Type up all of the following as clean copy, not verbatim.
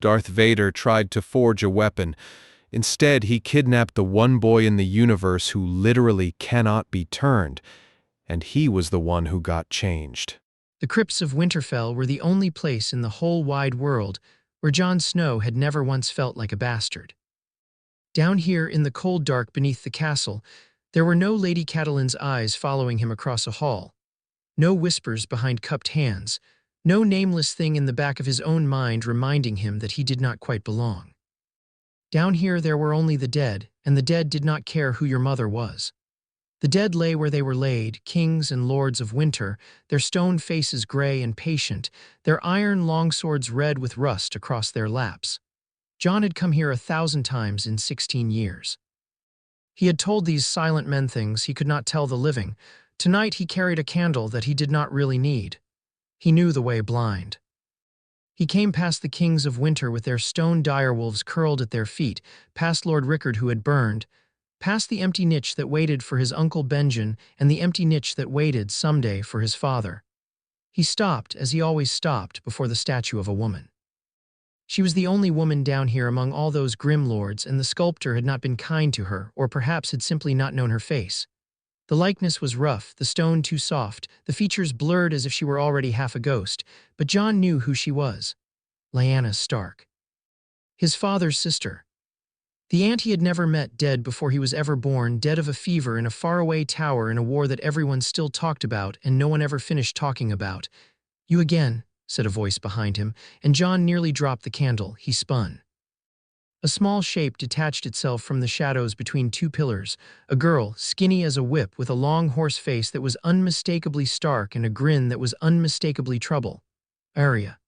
Darth Vader tried to forge a weapon. Instead, he kidnapped the one boy in the universe who literally cannot be turned, and he was the one who got changed. The crypts of Winterfell were the only place in the whole wide world where Jon Snow had never once felt like a bastard. Down here in the cold dark beneath the castle, there were no Lady Catelyn's eyes following him across a hall, no whispers behind cupped hands, no nameless thing in the back of his own mind reminding him that he did not quite belong. Down here there were only the dead, and the dead did not care who your mother was. The dead lay where they were laid, kings and lords of winter, their stone faces gray and patient, their iron longswords red with rust across their laps. Jon had come here 1,000 times in 16 years. He had told these silent men things he could not tell the living. Tonight he carried a candle that he did not really need. He knew the way blind. He came past the kings of winter with their stone direwolves curled at their feet, past Lord Rickard who had burned, past the empty niche that waited for his uncle Benjen and the empty niche that waited someday for his father. He stopped, as he always stopped, before the statue of a woman. She was the only woman down here among all those grim lords, and the sculptor had not been kind to her, or perhaps had simply not known her face. The likeness was rough, the stone too soft, the features blurred as if she were already half a ghost, but Jon knew who she was. Lyanna Stark. His father's sister. The aunt he had never met, dead before he was ever born, dead of a fever in a faraway tower in a war that everyone still talked about and no one ever finished talking about. "You again," said a voice behind him, and Jon nearly dropped the candle. He spun. A small shape detached itself from the shadows between two pillars, a girl, skinny as a whip, with a long horse face that was unmistakably Stark and a grin that was unmistakably trouble. "Arya."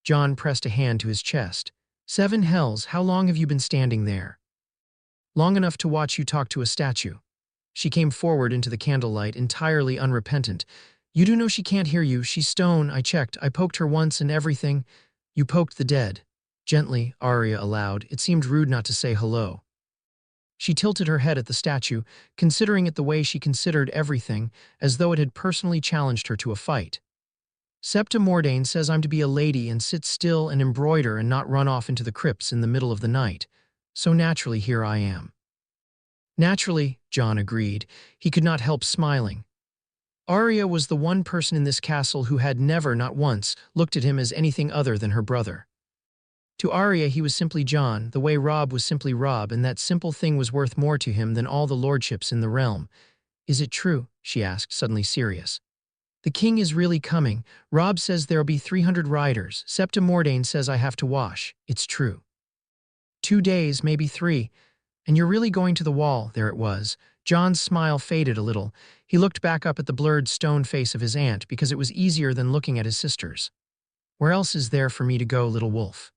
Jon pressed a hand to his chest. "Seven hells, how long have you been standing there?" "Long enough to watch you talk to a statue." She came forward into the candlelight, entirely unrepentant. "You do know she can't hear you. She's stone. I checked. I poked her once and everything." "You poked the dead." Gently, Arya allowed. It seemed rude not to say hello. She tilted her head at the statue, considering it the way she considered everything, as though it had personally challenged her to a fight. "Septa Mordane says I'm to be a lady and sit still and embroider and not run off into the crypts in the middle of the night. So naturally here I am." "Naturally," Jon agreed. He could not help smiling. Arya was the one person in this castle who had never, not once, looked at him as anything other than her brother. To Arya he was simply Jon, the way Robb was simply Robb, and that simple thing was worth more to him than all the lordships in the realm. "Is it true?" she asked, suddenly serious. "The king is really coming. Robb says there'll be 300 riders. Septa Mordane says I have to wash. It's true. 2 days, maybe 3. And you're really going to the wall." There it was. Jon's smile faded a little. He looked back up at the blurred stone face of his aunt because it was easier than looking at his sisters. "Where else is there for me to go, little wolf?"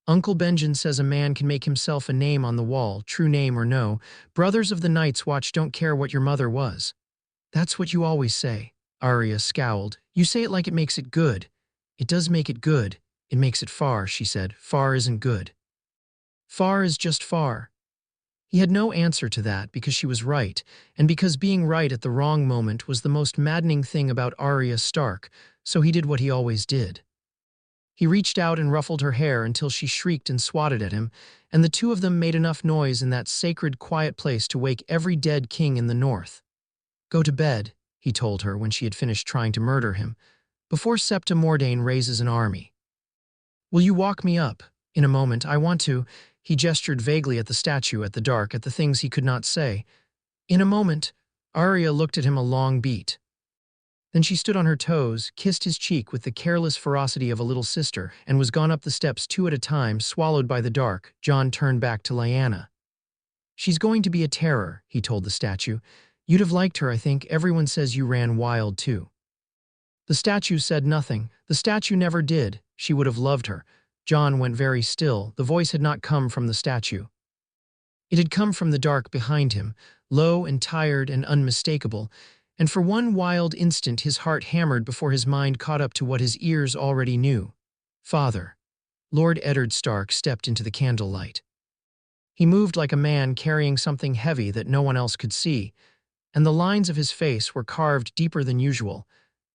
"Uncle Benjen says a man can make himself a name on the wall, true name or no. Brothers of the Night's Watch don't care what your mother was." "That's what you always say." Arya scowled. "You say it like it makes it good." "It does make it good. It makes it far," she said. "Far isn't good. Far is just far." He had no answer to that because she was right, and because being right at the wrong moment was the most maddening thing about Arya Stark, so he did what he always did. He reached out and ruffled her hair until she shrieked and swatted at him, and the two of them made enough noise in that sacred, quiet place to wake every dead king in the north. "Go to bed," he told her when she had finished trying to murder him, "before Septa Mordane raises an army." "Will you walk me up?" "In a moment. I want to." He gestured vaguely at the statue, at the dark, at the things he could not say. "In a moment." Arya looked at him a long beat. Then she stood on her toes, kissed his cheek with the careless ferocity of a little sister, and was gone up the steps 2 at a time, swallowed by the dark. Jon turned back to Lyanna. "She's going to be a terror," he told the statue. "You'd have liked her, I think. Everyone says you ran wild, too." The statue said nothing. The statue never did. She would have loved her. Jon went very still. The voice had not come from the statue. It had come from the dark behind him, low and tired and unmistakable, and for one wild instant his heart hammered before his mind caught up to what his ears already knew. "Father." Lord Eddard Stark stepped into the candlelight. He moved like a man carrying something heavy that no one else could see, and the lines of his face were carved deeper than usual,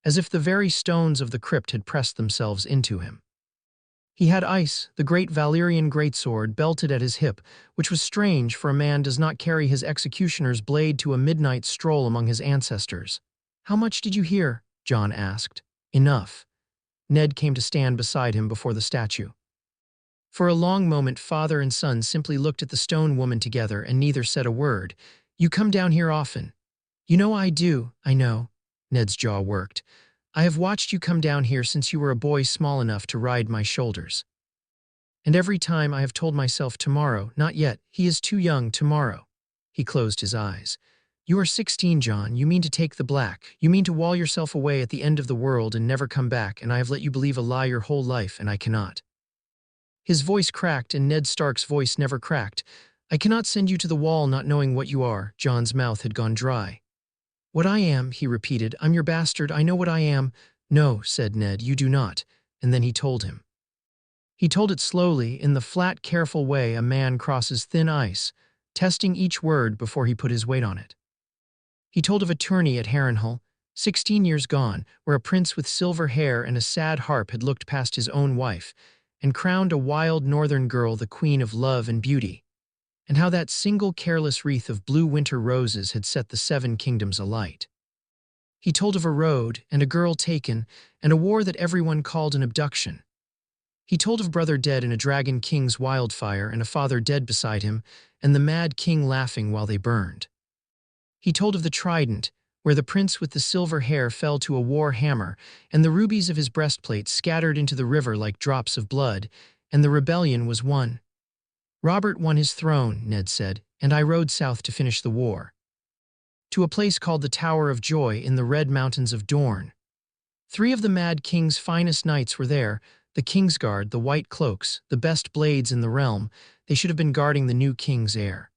as if the very stones of the crypt had pressed themselves into him. He had ice, the great Valyrian greatsword, belted at his hip, which was strange, for a man does not carry his executioner's blade to a midnight stroll among his ancestors. "How much did you hear?" Jon asked. "Enough." Ned came to stand beside him before the statue. For a long moment, father and son simply looked at the stone woman together, and neither said a word. "You come down here often." "You know I do, I know." Ned's jaw worked. "I have watched you come down here since you were a boy small enough to ride my shoulders. And every time I have told myself, tomorrow, not yet, he is too young, tomorrow." He closed his eyes. "You are 16, Jon. You mean to take the black. You mean to wall yourself away at the end of the world and never come back, and I have let you believe a lie your whole life, and I cannot." His voice cracked, and Ned Stark's voice never cracked. "I cannot send you to the wall not knowing what you are." Jon's mouth had gone dry. "What I am," he repeated. "I'm your bastard. I know what I am." "No," said Ned, "you do not." And then he told him. He told it slowly, in the flat, careful way a man crosses thin ice, testing each word before he put his weight on it. He told of a tourney at Harrenhal, 16 years gone, where a prince with silver hair and a sad harp had looked past his own wife and crowned a wild northern girl the queen of love and beauty, and how that single careless wreath of blue winter roses had set the 7 kingdoms alight. He told of a road, and a girl taken, and a war that everyone called an abduction. He told of brother dead in a dragon king's wildfire, and a father dead beside him, and the mad king laughing while they burned. He told of the trident, where the prince with the silver hair fell to a war hammer, and the rubies of his breastplate scattered into the river like drops of blood, and the rebellion was won. "Robert won his throne," Ned said, "and I rode south to finish the war. To a place called the Tower of Joy in the Red Mountains of Dorne. 3 of the Mad King's finest knights were there, the Kingsguard, the White Cloaks, the best blades in the realm. They should have been guarding the new king's heir.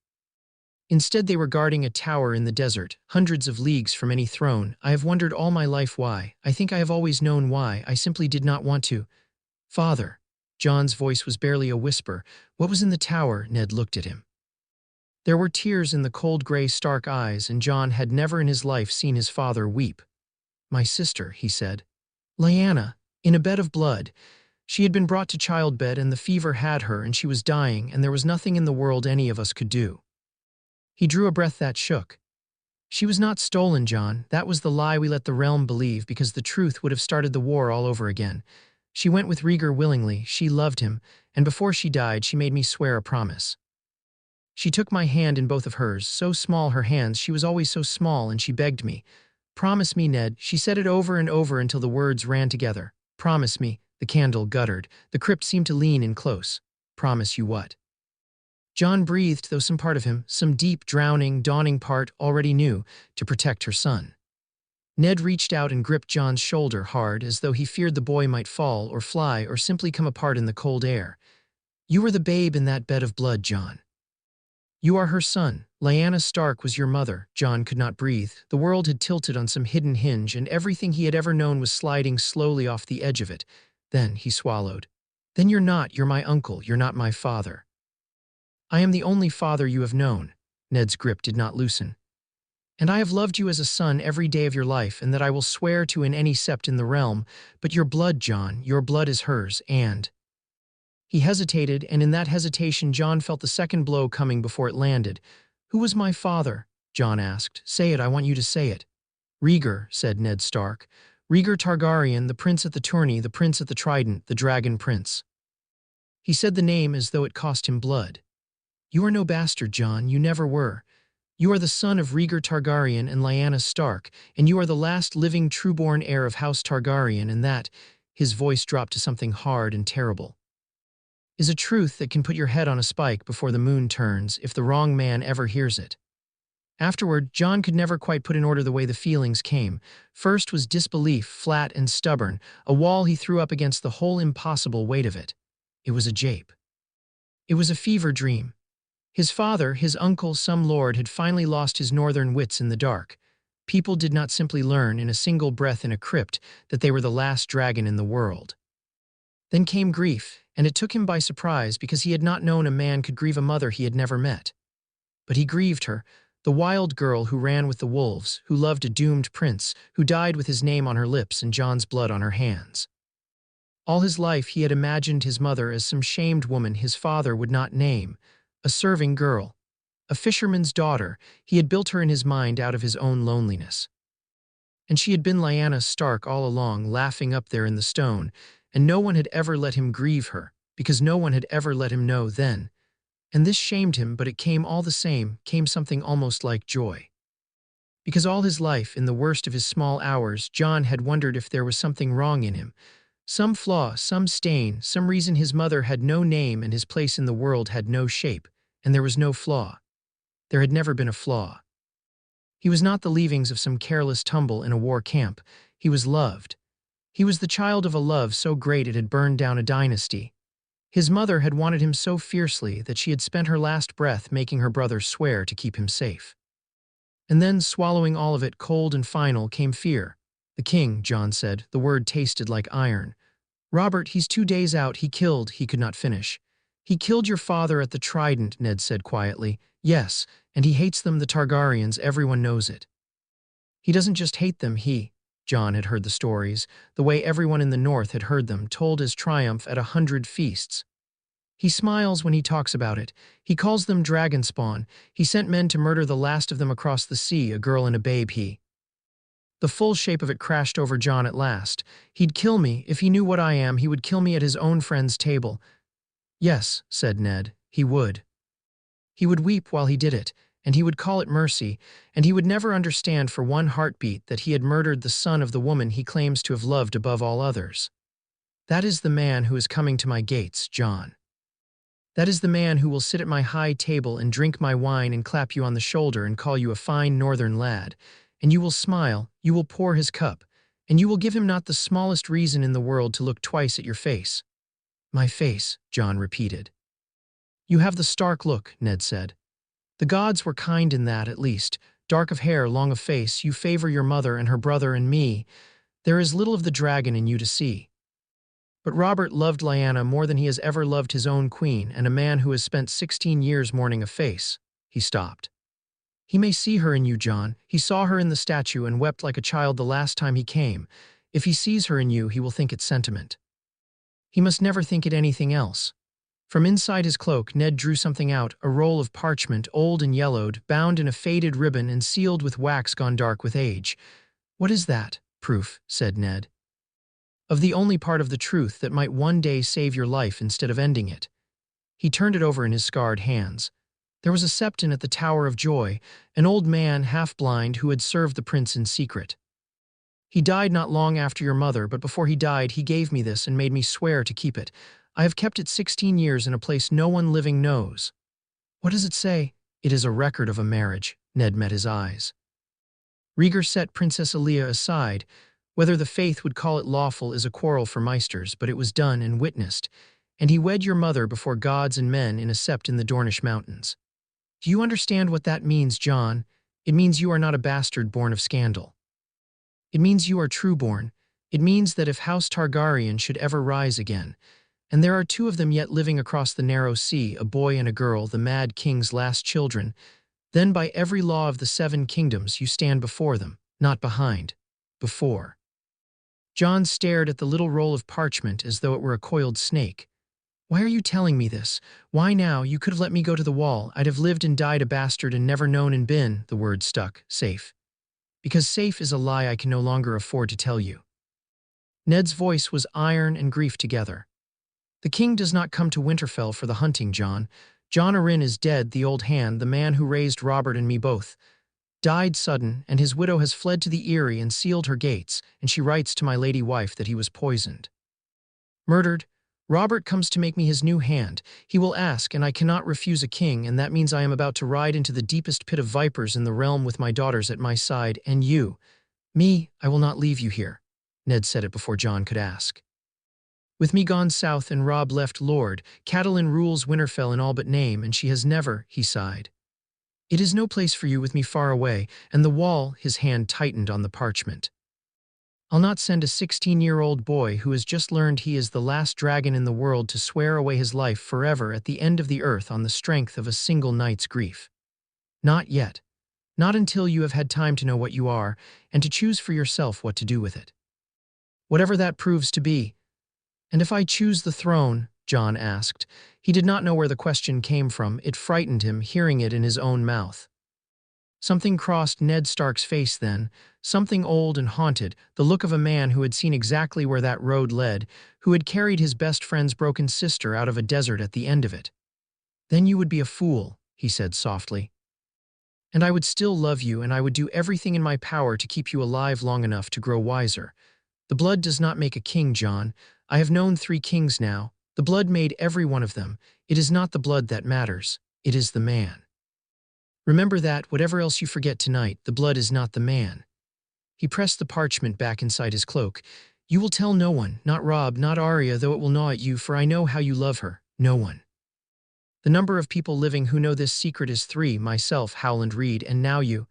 Instead, they were guarding a tower in the desert, hundreds of leagues from any throne. I have wondered all my life why. I think I have always known why. I simply did not want to." "Father." Jon's voice was barely a whisper. "What was in the tower?" Ned looked at him. There were tears in the cold gray Stark eyes, and Jon had never in his life seen his father weep. "My sister," he said. "Lyanna, in a bed of blood. She had been brought to childbed, and the fever had her, and she was dying, and there was nothing in the world any of us could do." He drew a breath that shook. "She was not stolen, Jon. That was the lie we let the realm believe, because the truth would have started the war all over again. She went with Rhaegar willingly. She loved him, and before she died, she made me swear a promise. She took my hand in both of hers, so small her hands, she was always so small, and she begged me. 'Promise me, Ned.' She said it over and over until the words ran together. 'Promise me.'" The candle guttered. The crypt seemed to lean in close. "Promise you what?" Jon breathed, though some part of him, some deep, drowning, dawning part, already knew, to protect her son. Ned reached out and gripped Jon's shoulder hard, as though he feared the boy might fall or fly or simply come apart in the cold air. "You were the babe in that bed of blood, Jon. You are her son. Lyanna Stark was your mother." Jon could not breathe. The world had tilted on some hidden hinge, and everything he had ever known was sliding slowly off the edge of it. Then he swallowed. "Then you're my uncle. You're not my father." "I am the only father you have known." Ned's grip did not loosen. "And I have loved you as a son every day of your life, and that I will swear to in any sept in the realm. But your blood, Jon, your blood is hers, and—" He hesitated, and in that hesitation Jon felt the second blow coming before it landed. "Who was my father?" Jon asked. "Say it, I want you to say it." "Rhaegar," said Ned Stark. "Rhaegar Targaryen, the prince at the tourney, the prince at the trident, the dragon prince." He said the name as though it cost him blood. "You are no bastard, Jon. You never were. You are the son of Rhaegar Targaryen and Lyanna Stark, and you are the last living true-born heir of House Targaryen, and that," his voice dropped to something hard and terrible, "is a truth that can put your head on a spike before the moon turns if the wrong man ever hears it." Afterward, Jon could never quite put in order the way the feelings came. First was disbelief, flat and stubborn, a wall he threw up against the whole impossible weight of it. It was a jape. It was a fever dream. His father, his uncle, some lord, had finally lost his northern wits in the dark. People did not simply learn in a single breath in a crypt that they were the last dragon in the world. Then came grief, and it took him by surprise because he had not known a man could grieve a mother he had never met. But he grieved her, the wild girl who ran with the wolves, who loved a doomed prince, who died with his name on her lips and Jon's blood on her hands. All his life he had imagined his mother as some shamed woman his father would not name, a serving girl, a fisherman's daughter. He had built her in his mind out of his own loneliness. And she had been Lyanna Stark all along, laughing up there in the stone, and no one had ever let him grieve her, because no one had ever let him know then. And this shamed him, but it came all the same, came something almost like joy. Because all his life, in the worst of his small hours, John had wondered if there was something wrong in him. Some flaw, some stain, some reason his mother had no name and his place in the world had no shape, and there was no flaw. There had never been a flaw. He was not the leavings of some careless tumble in a war camp. He was loved. He was the child of a love so great it had burned down a dynasty. His mother had wanted him so fiercely that she had spent her last breath making her brother swear to keep him safe. And then, swallowing all of it cold and final, came fear. The king, John said. The word tasted like iron. Robert, he's 2 days out. He could not finish. He killed your father at the Trident, Ned said quietly. Yes, and he hates them, the Targaryens, everyone knows it. He doesn't just hate them, John had heard the stories, the way everyone in the north had heard them, told as triumph at 100 feasts. He smiles when he talks about it. He calls them dragon spawn. He sent men to murder the last of them across the sea, a girl and a babe. The full shape of it crashed over John at last. He'd kill me. If he knew what I am, he would kill me at his own friend's table. Yes, said Ned, he would. He would weep while he did it, and he would call it mercy, and he would never understand for one heartbeat that he had murdered the son of the woman he claims to have loved above all others. That is the man who is coming to my gates, John. That is the man who will sit at my high table and drink my wine and clap you on the shoulder and call you a fine northern lad. And you will smile, you will pour his cup, and you will give him not the smallest reason in the world to look twice at your face. My face, John repeated. You have the Stark look, Ned said. The gods were kind in that, at least. Dark of hair, long of face, you favor your mother and her brother and me. There is little of the dragon in you to see. But Robert loved Lyanna more than he has ever loved his own queen, and a man who has spent 16 years mourning a face. He stopped. He may see her in you, John. He saw her in the statue and wept like a child the last time he came. If he sees her in you, he will think it sentiment. He must never think it anything else. From inside his cloak, Ned drew something out, a roll of parchment, old and yellowed, bound in a faded ribbon and sealed with wax gone dark with age. What is that? Proof, said Ned. Of the only part of the truth that might one day save your life instead of ending it. He turned it over in his scarred hands. There was a septon at the Tower of Joy, an old man, half-blind, who had served the prince in secret. He died not long after your mother, but before he died he gave me this and made me swear to keep it. I have kept it 16 years in a place no one living knows. What does it say? It is a record of a marriage. Ned met his eyes. Rhaegar set Princess Alia aside. Whether the faith would call it lawful is a quarrel for Meisters, but it was done and witnessed, and he wed your mother before gods and men in a sept in the Dornish mountains. Do you understand what that means, John? It means you are not a bastard born of scandal. It means you are true-born. It means that if House Targaryen should ever rise again, and there are 2 of them yet living across the narrow sea, a boy and a girl, the Mad King's last children, then by every law of the 7 kingdoms you stand before them, not behind, before. John stared at the little roll of parchment as though it were a coiled snake. Why are you telling me this? Why now? You could have let me go to the wall. I'd have lived and died a bastard and never known and been, the word stuck, safe. Because safe is a lie I can no longer afford to tell you. Ned's voice was iron and grief together. The king does not come to Winterfell for the hunting, John. Jon Arryn is dead, the old hand, the man who raised Robert and me both. Died sudden, and his widow has fled to the Eyrie and sealed her gates, and she writes to my lady wife that he was poisoned. Murdered. Robert comes to make me his new hand. He will ask, and I cannot refuse a king, and that means I am about to ride into the deepest pit of vipers in the realm with my daughters at my side, and you. Me, I will not leave you here. Ned said it before John could ask. With me gone south and Robb left lord, Catelyn rules Winterfell in all but name, and she has never, he sighed. It is no place for you with me far away, and the wall, his hand tightened on the parchment. I'll not send a 16-year-old boy who has just learned he is the last dragon in the world to swear away his life forever at the end of the earth on the strength of a single night's grief. Not yet. Not until you have had time to know what you are, and to choose for yourself what to do with it. Whatever that proves to be. "And if I choose the throne?" Jon asked. He did not know where the question came from. It frightened him, hearing it in his own mouth. Something crossed Ned Stark's face then, something old and haunted, the look of a man who had seen exactly where that road led, who had carried his best friend's broken sister out of a desert at the end of it. "Then you would be a fool," he said softly. "And I would still love you, and I would do everything in my power to keep you alive long enough to grow wiser. The blood does not make a king, Jon. I have known 3 kings now. The blood made every one of them. It is not the blood that matters. It is the man. Remember that, whatever else you forget tonight, the blood is not the man." He pressed the parchment back inside his cloak. "You will tell no one, not Robb, not Arya, though it will gnaw at you, for I know how you love her. No one. The number of people living who know this secret is 3, myself, Howland Reed, and now you.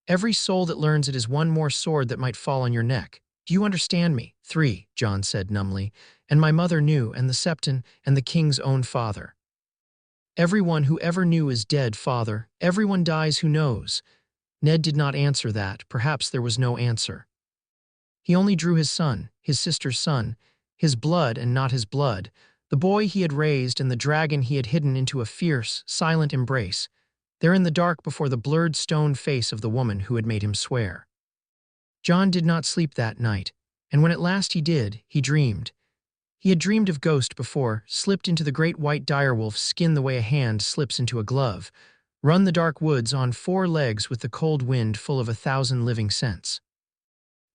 Every soul that learns it is one more sword that might fall on your neck. Do you understand me?" 3, Jon said numbly. "And my mother knew, and the Septon, and the king's own father. Everyone who ever knew is dead, father. Everyone dies who knows." Ned did not answer that. Perhaps there was no answer. He only drew his son, his sister's son, his blood and not his blood, the boy he had raised and the dragon he had hidden, into a fierce, silent embrace, there in the dark before the blurred stone face of the woman who had made him swear. Jon did not sleep that night, and when at last he did, he dreamed. He had dreamed of Ghost before, slipped into the great white direwolf's skin the way a hand slips into a glove, run the dark woods on 4 legs with the cold wind full of 1,000 living scents.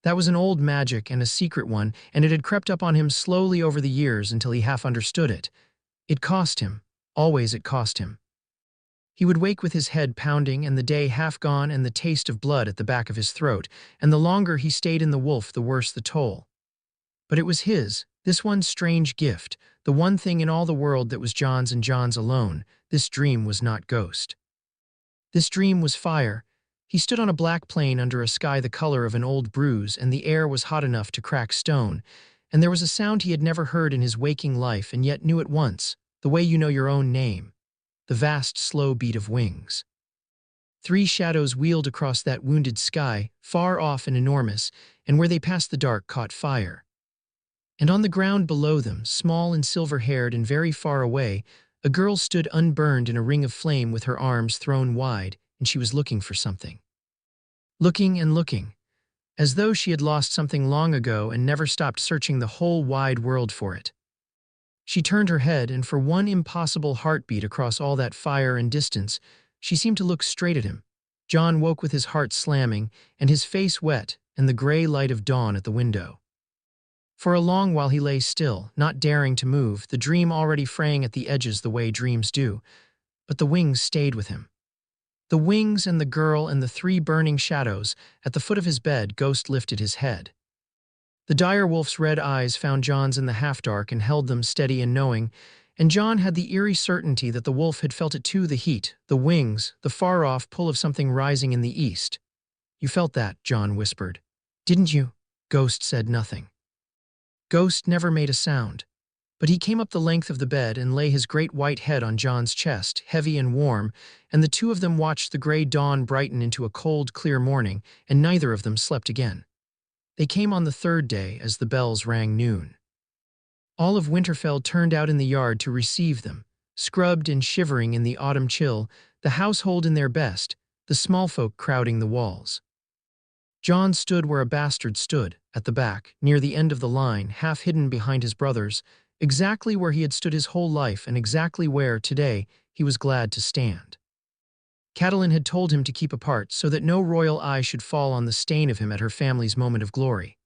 That was an old magic and a secret one, and it had crept up on him slowly over the years until he half understood it. It cost him. Always it cost him. He would wake with his head pounding and the day half gone and the taste of blood at the back of his throat, and the longer he stayed in the wolf, the worse the toll. But it was his, this one strange gift, the one thing in all the world that was Jon's and Jon's alone. This dream was not Ghost. This dream was fire. He stood on a black plain under a sky the color of an old bruise, and the air was hot enough to crack stone, and there was a sound he had never heard in his waking life and yet knew at once, the way you know your own name, the vast, slow beat of wings. 3 shadows wheeled across that wounded sky, far off and enormous, and where they passed the dark caught fire. And on the ground below them, small and silver-haired and very far away, a girl stood unburned in a ring of flame with her arms thrown wide, and she was looking for something. Looking and looking, as though she had lost something long ago and never stopped searching the whole wide world for it. She turned her head, and for one impossible heartbeat across all that fire and distance, she seemed to look straight at him. Jon woke with his heart slamming, and his face wet, and the gray light of dawn at the window. For a long while he lay still, not daring to move, the dream already fraying at the edges the way dreams do. But the wings stayed with him. The wings and the girl and the 3 burning shadows. At the foot of his bed, Ghost lifted his head. The dire wolf's red eyes found Jon's in the half-dark and held them steady and knowing, and Jon had the eerie certainty that the wolf had felt it too, the heat, the wings, the far-off pull of something rising in the east. "You felt that," Jon whispered. "Didn't you?" Ghost said nothing. Ghost never made a sound, but he came up the length of the bed and lay his great white head on Jon's chest, heavy and warm, and the 2 of them watched the gray dawn brighten into a cold, clear morning, and neither of them slept again. They came on the 3rd day as the bells rang noon. All of Winterfell turned out in the yard to receive them, scrubbed and shivering in the autumn chill, the household in their best, the small folk crowding the walls. Jon stood where a bastard stood, at the back, near the end of the line, half hidden behind his brothers, exactly where he had stood his whole life and exactly where, today, he was glad to stand. Catelyn had told him to keep apart so that no royal eye should fall on the stain of him at her family's moment of glory.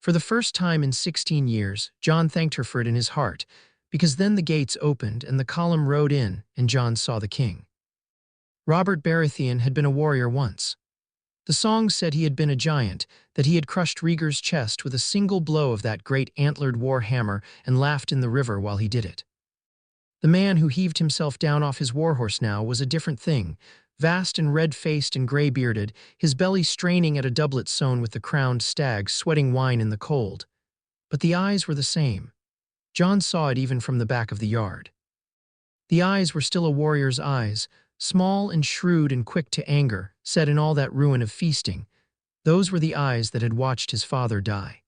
For the first time in 16 years, Jon thanked her for it in his heart, because then the gates opened and the column rode in, and Jon saw the king. Robert Baratheon had been a warrior once. The songs said he had been a giant, that he had crushed Rhaegar's chest with a single blow of that great antlered war hammer and laughed in the river while he did it. The man who heaved himself down off his warhorse now was a different thing, vast and red-faced and gray-bearded, his belly straining at a doublet sewn with the crowned stag, sweating wine in the cold. But the eyes were the same. Jon saw it even from the back of the yard. The eyes were still a warrior's eyes, small and shrewd and quick to anger, set in all that ruin of feasting. Those were the eyes that had watched his father die.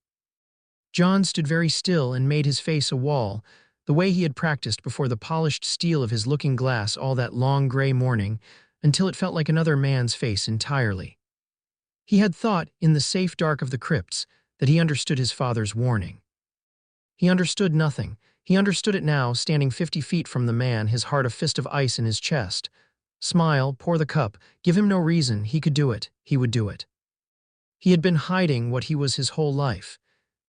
John stood very still and made his face a wall, the way he had practiced before the polished steel of his looking-glass all that long gray morning, until it felt like another man's face entirely. He had thought, in the safe dark of the crypts, that he understood his father's warning. He understood nothing. He understood it now, standing 50 feet from the man, his heart a fist of ice in his chest. Smile, pour the cup, give him no reason, he could do it, he would do it. He had been hiding what he was his whole life.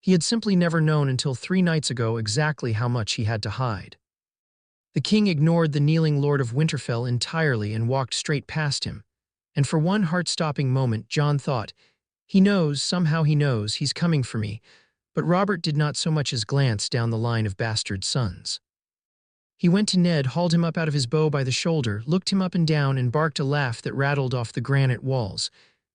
He had simply never known until 3 nights ago exactly how much he had to hide. The king ignored the kneeling Lord of Winterfell entirely and walked straight past him. And for one heart-stopping moment, John thought, he knows, somehow he knows, he's coming for me. But Robert did not so much as glance down the line of bastard sons. He went to Ned, hauled him up out of his bow by the shoulder, looked him up and down, and barked a laugh that rattled off the granite walls.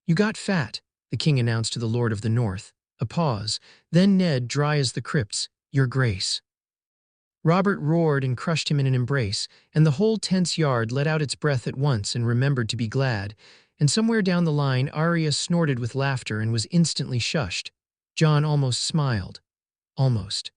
"You got fat," the king announced to the Lord of the North. A pause. Then Ned, dry as the crypts, "Your Grace." Robert roared and crushed him in an embrace, and the whole tense yard let out its breath at once and remembered to be glad. And somewhere down the line, Arya snorted with laughter and was instantly shushed. John almost smiled. Almost.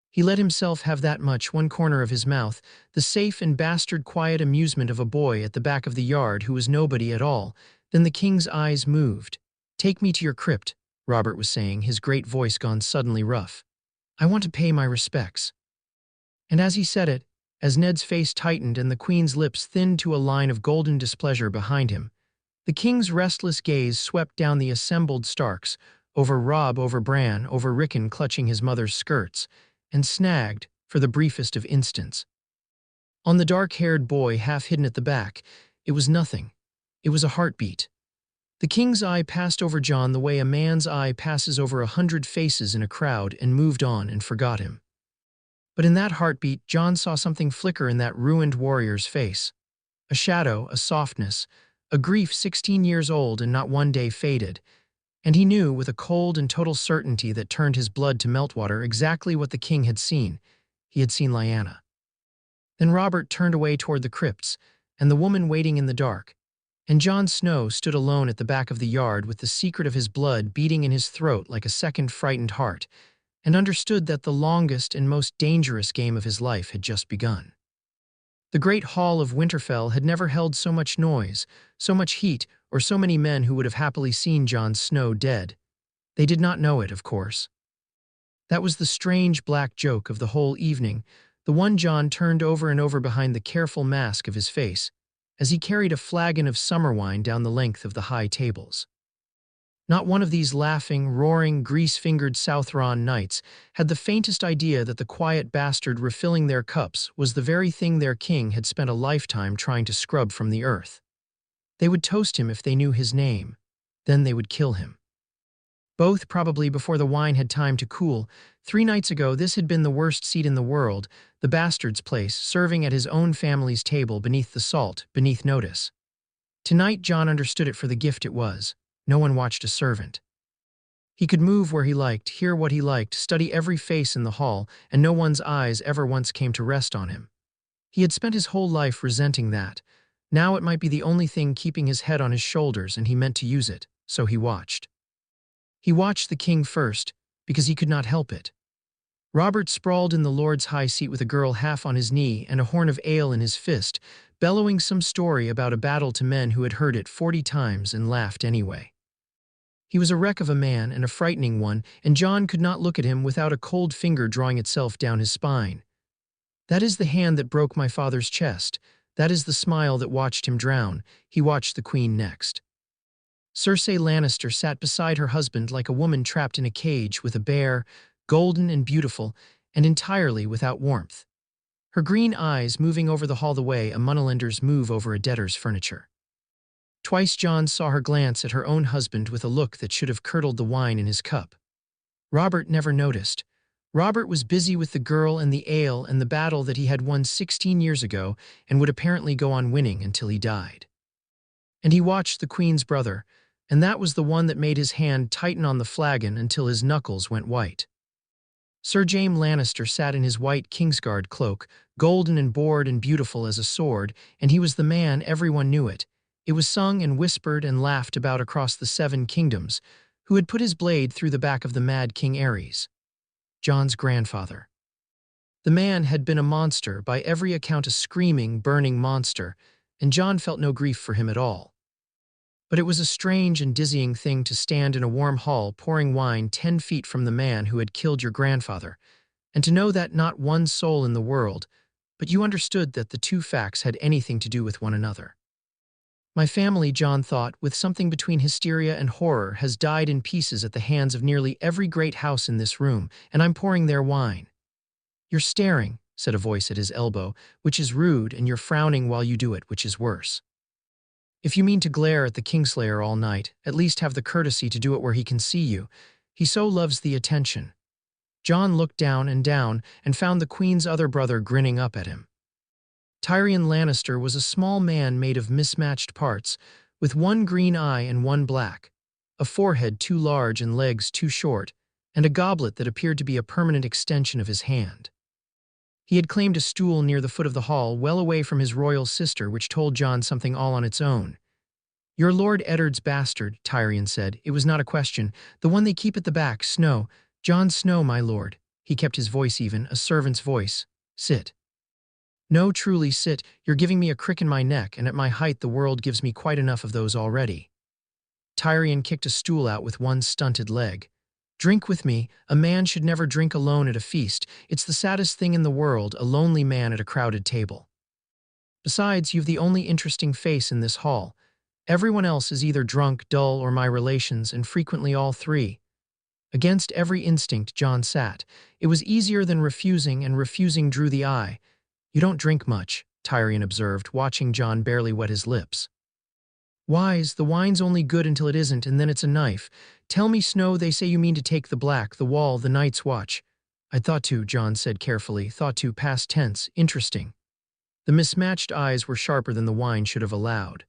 He let himself have that much, one corner of his mouth, the safe and bastard quiet amusement of a boy at the back of the yard who was nobody at all. Then the king's eyes moved. "Take me to your crypt," Robert was saying, his great voice gone suddenly rough. "I want to pay my respects." And as he said it, as Ned's face tightened and the queen's lips thinned to a line of golden displeasure behind him, the king's restless gaze swept down the assembled Starks, over Robb, over Bran, over Rickon clutching his mother's skirts, and snagged, for the briefest of instants. On the dark-haired boy half hidden at the back, it was nothing. It was a heartbeat. The king's eye passed over John the way a man's eye passes over 100 faces in a crowd and moved on and forgot him. But in that heartbeat, John saw something flicker in that ruined warrior's face. A shadow, a softness, a grief 16 years old and not one day faded. And he knew, with a cold and total certainty that turned his blood to meltwater, exactly what the king had seen. He had seen Lyanna. Then Robert turned away toward the crypts, and the woman waiting in the dark. And Jon Snow stood alone at the back of the yard with the secret of his blood beating in his throat like a second frightened heart, and understood that the longest and most dangerous game of his life had just begun. The great hall of Winterfell had never held so much noise, so much heat, or so many men who would have happily seen Jon Snow dead. They did not know it, of course. That was the strange black joke of the whole evening, the one Jon turned over and over behind the careful mask of his face, as he carried a flagon of summer wine down the length of the high tables. Not one of these laughing, roaring, grease-fingered Southron knights had the faintest idea that the quiet bastard refilling their cups was the very thing their king had spent a lifetime trying to scrub from the earth. They would toast him if they knew his name. Then they would kill him. Both probably before the wine had time to cool. 3 nights ago, this had been the worst seat in the world, the bastard's place, serving at his own family's table beneath the salt, beneath notice. Tonight, Jon understood it for the gift it was. No one watched a servant. He could move where he liked, hear what he liked, study every face in the hall, and no one's eyes ever once came to rest on him. He had spent his whole life resenting that. Now it might be the only thing keeping his head on his shoulders, and he meant to use it, so he watched. He watched the king first, because he could not help it. Robert sprawled in the Lord's high seat with a girl half on his knee and a horn of ale in his fist, bellowing some story about a battle to men who had heard it 40 times and laughed anyway. He was a wreck of a man and a frightening one, and Jon could not look at him without a cold finger drawing itself down his spine. That is the hand that broke my father's chest. That is the smile that watched him drown. He watched the queen next. Cersei Lannister sat beside her husband like a woman trapped in a cage with a bear, golden and beautiful, and entirely without warmth. Her green eyes moving over the hall the way a moneylender's move over a debtor's furniture. Twice Jon saw her glance at her own husband with a look that should have curdled the wine in his cup. Robert never noticed. Robert was busy with the girl and the ale and the battle that he had won 16 years ago and would apparently go on winning until he died. And he watched the queen's brother, and that was the one that made his hand tighten on the flagon until his knuckles went white. Sir Jaime Lannister sat in his white Kingsguard cloak, golden and bored and beautiful as a sword, and he was the man, everyone knew it. It was sung and whispered and laughed about across the 7 kingdoms, who had put his blade through the back of the mad King Aerys. John's grandfather. The man had been a monster, by every account a screaming, burning monster, and John felt no grief for him at all. But it was a strange and dizzying thing to stand in a warm hall pouring wine 10 feet from the man who had killed your grandfather, and to know that not one soul in the world, but you understood that the two facts had anything to do with one another. My family, John thought, with something between hysteria and horror, has died in pieces at the hands of nearly every great house in this room, and I'm pouring their wine. You're staring, said a voice at his elbow, which is rude, and you're frowning while you do it, which is worse. If you mean to glare at the Kingslayer all night, at least have the courtesy to do it where he can see you. He so loves the attention. John looked down and found the Queen's other brother grinning up at him. Tyrion Lannister was a small man made of mismatched parts, with one green eye and one black, a forehead too large and legs too short, and a goblet that appeared to be a permanent extension of his hand. He had claimed a stool near the foot of the hall, well away from his royal sister, which told John something all on its own. "You're Lord Eddard's bastard," Tyrion said. It was not a question. "The one they keep at the back, Snow. Jon Snow, my lord." He kept his voice even, a servant's voice. "Sit." "No, truly, sit. You're giving me a crick in my neck, and at my height the world gives me quite enough of those already." Tyrion kicked a stool out with one stunted leg. "Drink with me. A man should never drink alone at a feast. It's the saddest thing in the world, a lonely man at a crowded table. Besides, you've the only interesting face in this hall. Everyone else is either drunk, dull, or my relations, and frequently all three." Against every instinct, John sat. It was easier than refusing, and refusing drew the eye. "You don't drink much," Tyrion observed, watching John barely wet his lips. "Wise, the wine's only good until it isn't, and then it's a knife. Tell me, Snow, they say you mean to take the black, the wall, the Night's Watch." "I'd thought to," John said carefully, "thought to, past tense. Interesting." The mismatched eyes were sharper than the wine should have allowed.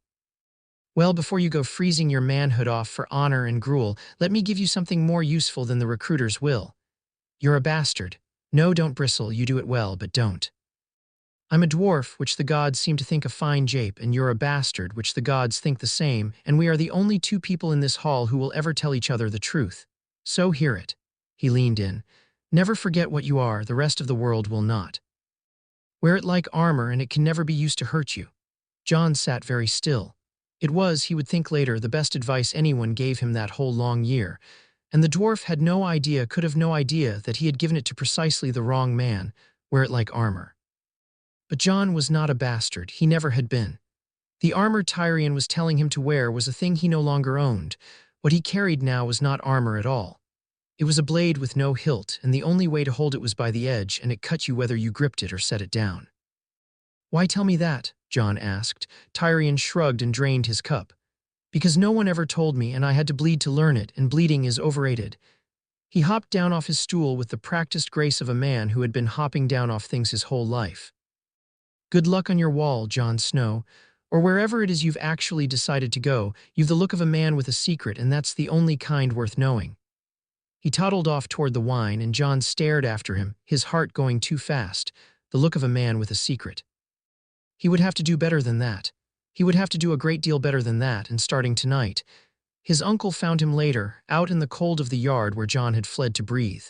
"Well, before you go freezing your manhood off for honor and gruel, let me give you something more useful than the recruiter's will. You're a bastard. No, don't bristle, you do it well, but don't. I'm a dwarf, which the gods seem to think a fine jape, and you're a bastard, which the gods think the same, and we are the only two people in this hall who will ever tell each other the truth. So hear it." He leaned in. "Never forget what you are, the rest of the world will not. Wear it like armor, and it can never be used to hurt you." John sat very still. It was, he would think later, the best advice anyone gave him that whole long year, and the dwarf had no idea, could have no idea, that he had given it to precisely the wrong man. Wear it like armor. But John was not a bastard. He never had been. The armor Tyrion was telling him to wear was a thing he no longer owned. What he carried now was not armor at all. It was a blade with no hilt, and the only way to hold it was by the edge, and it cut you whether you gripped it or set it down. "Why tell me that?" John asked. Tyrion shrugged and drained his cup. "Because no one ever told me, and I had to bleed to learn it, and bleeding is overrated." He hopped down off his stool with the practiced grace of a man who had been hopping down off things his whole life. "Good luck on your wall, Jon Snow. Or wherever it is you've actually decided to go. You've the look of a man with a secret, and that's the only kind worth knowing." He toddled off toward the wine, and John stared after him, his heart going too fast. The look of a man with a secret. He would have to do better than that. He would have to do a great deal better than that, and starting tonight. His uncle found him later, out in the cold of the yard where John had fled to breathe.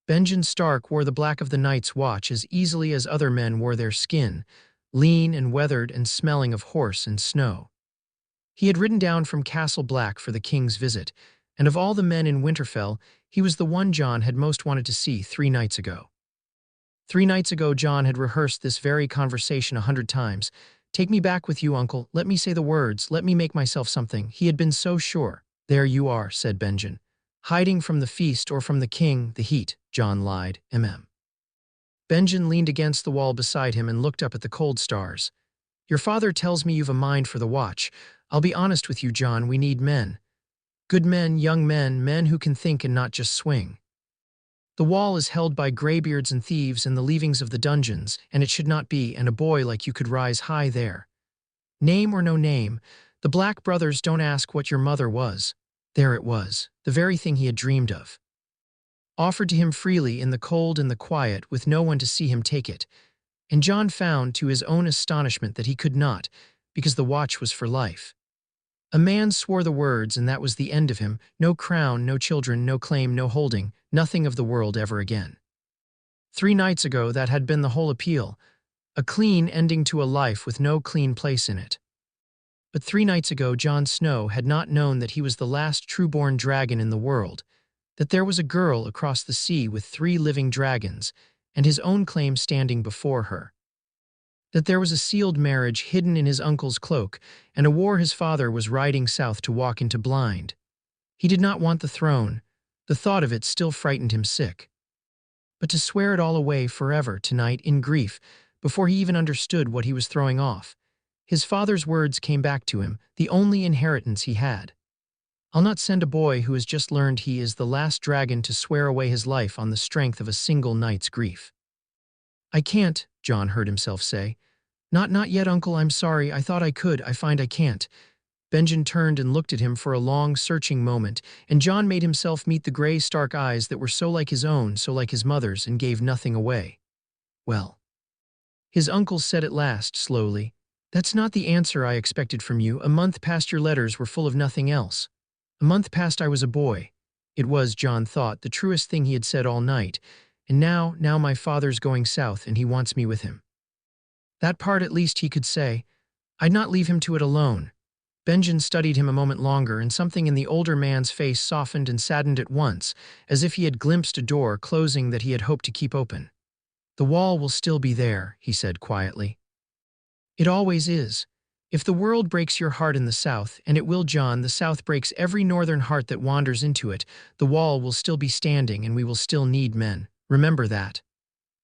Benjen Stark wore the black of the Night's Watch as easily as other men wore their skin, lean and weathered and smelling of horse and snow. He had ridden down from Castle Black for the king's visit, and of all the men in Winterfell, he was the one John had most wanted to see 3 nights ago. 3 nights ago, John had rehearsed this very conversation 100 times. "Take me back with you, uncle. Let me say the words. Let me make myself something." He had been so sure. "There you are," said Benjen. "Hiding from the feast or from the king, the heat," John lied. Benjen leaned against the wall beside him and looked up at the cold stars. "Your father tells me you've a mind for the watch. I'll be honest with you, John, we need men. Good men, young men, men who can think and not just swing. The wall is held by graybeards and thieves and the leavings of the dungeons, and it should not be, and a boy like you could rise high there. Name or no name, the Black brothers don't ask what your mother was." There it was, the very thing he had dreamed of. Offered to him freely in the cold and the quiet, with no one to see him take it. And John found, to his own astonishment, that he could not, because the watch was for life. A man swore the words, and that was the end of him. No crown, no children, no claim, no holding, nothing of the world ever again. 3 nights ago, that had been the whole appeal, a clean ending to a life with no clean place in it. But 3 nights ago, Jon Snow had not known that he was the last true-born dragon in the world, that there was a girl across the sea with 3 living dragons, and his own claim standing before her. That there was a sealed marriage hidden in his uncle's cloak, and a war his father was riding south to walk into blind. He did not want the throne. The thought of it still frightened him sick. But to swear it all away forever tonight in grief, before he even understood what he was throwing off, his father's words came back to him, the only inheritance he had. I'll not send a boy who has just learned he is the last dragon to swear away his life on the strength of a single night's grief. I can't, Jon heard himself say. Not yet, uncle, I'm sorry, I thought I could, I find I can't. Benjen turned and looked at him for a long, searching moment, and Jon made himself meet the gray, stark eyes that were so like his own, so like his mother's, and gave nothing away. Well. His uncle said at last, slowly, that's not the answer I expected from you. A month past your letters were full of nothing else. A month past I was a boy. It was, Jon thought, the truest thing he had said all night. And now my father's going south and he wants me with him. That part at least he could say. I'd not leave him to it alone. Benjen studied him a moment longer, and something in the older man's face softened and saddened at once, as if he had glimpsed a door closing that he had hoped to keep open. The wall will still be there, he said quietly. It always is. If the world breaks your heart in the south, and it will, Jon, the south breaks every northern heart that wanders into it, the wall will still be standing and we will still need men. Remember that.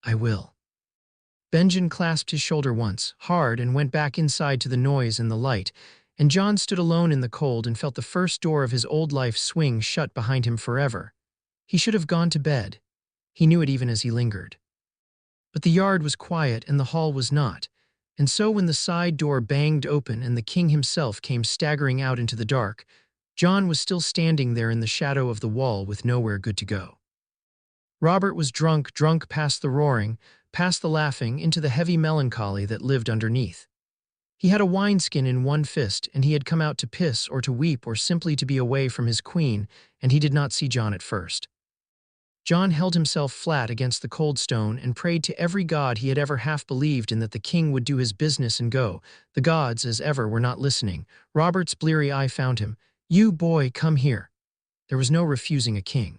I will. Benjen clasped his shoulder once, hard, and went back inside to the noise and the light, and Jon stood alone in the cold and felt the first door of his old life swing shut behind him forever. He should have gone to bed. He knew it even as he lingered. But the yard was quiet and the hall was not, and so when the side door banged open and the king himself came staggering out into the dark, Jon was still standing there in the shadow of the wall with nowhere good to go. Robert was drunk past the roaring, past the laughing, into the heavy melancholy that lived underneath. He had a wineskin in one fist, and he had come out to piss or to weep or simply to be away from his queen, and he did not see Jon at first. Jon held himself flat against the cold stone and prayed to every god he had ever half believed in that the king would do his business and go. The gods, as ever, were not listening. Robert's bleary eye found him. You, boy, come here. There was no refusing a king.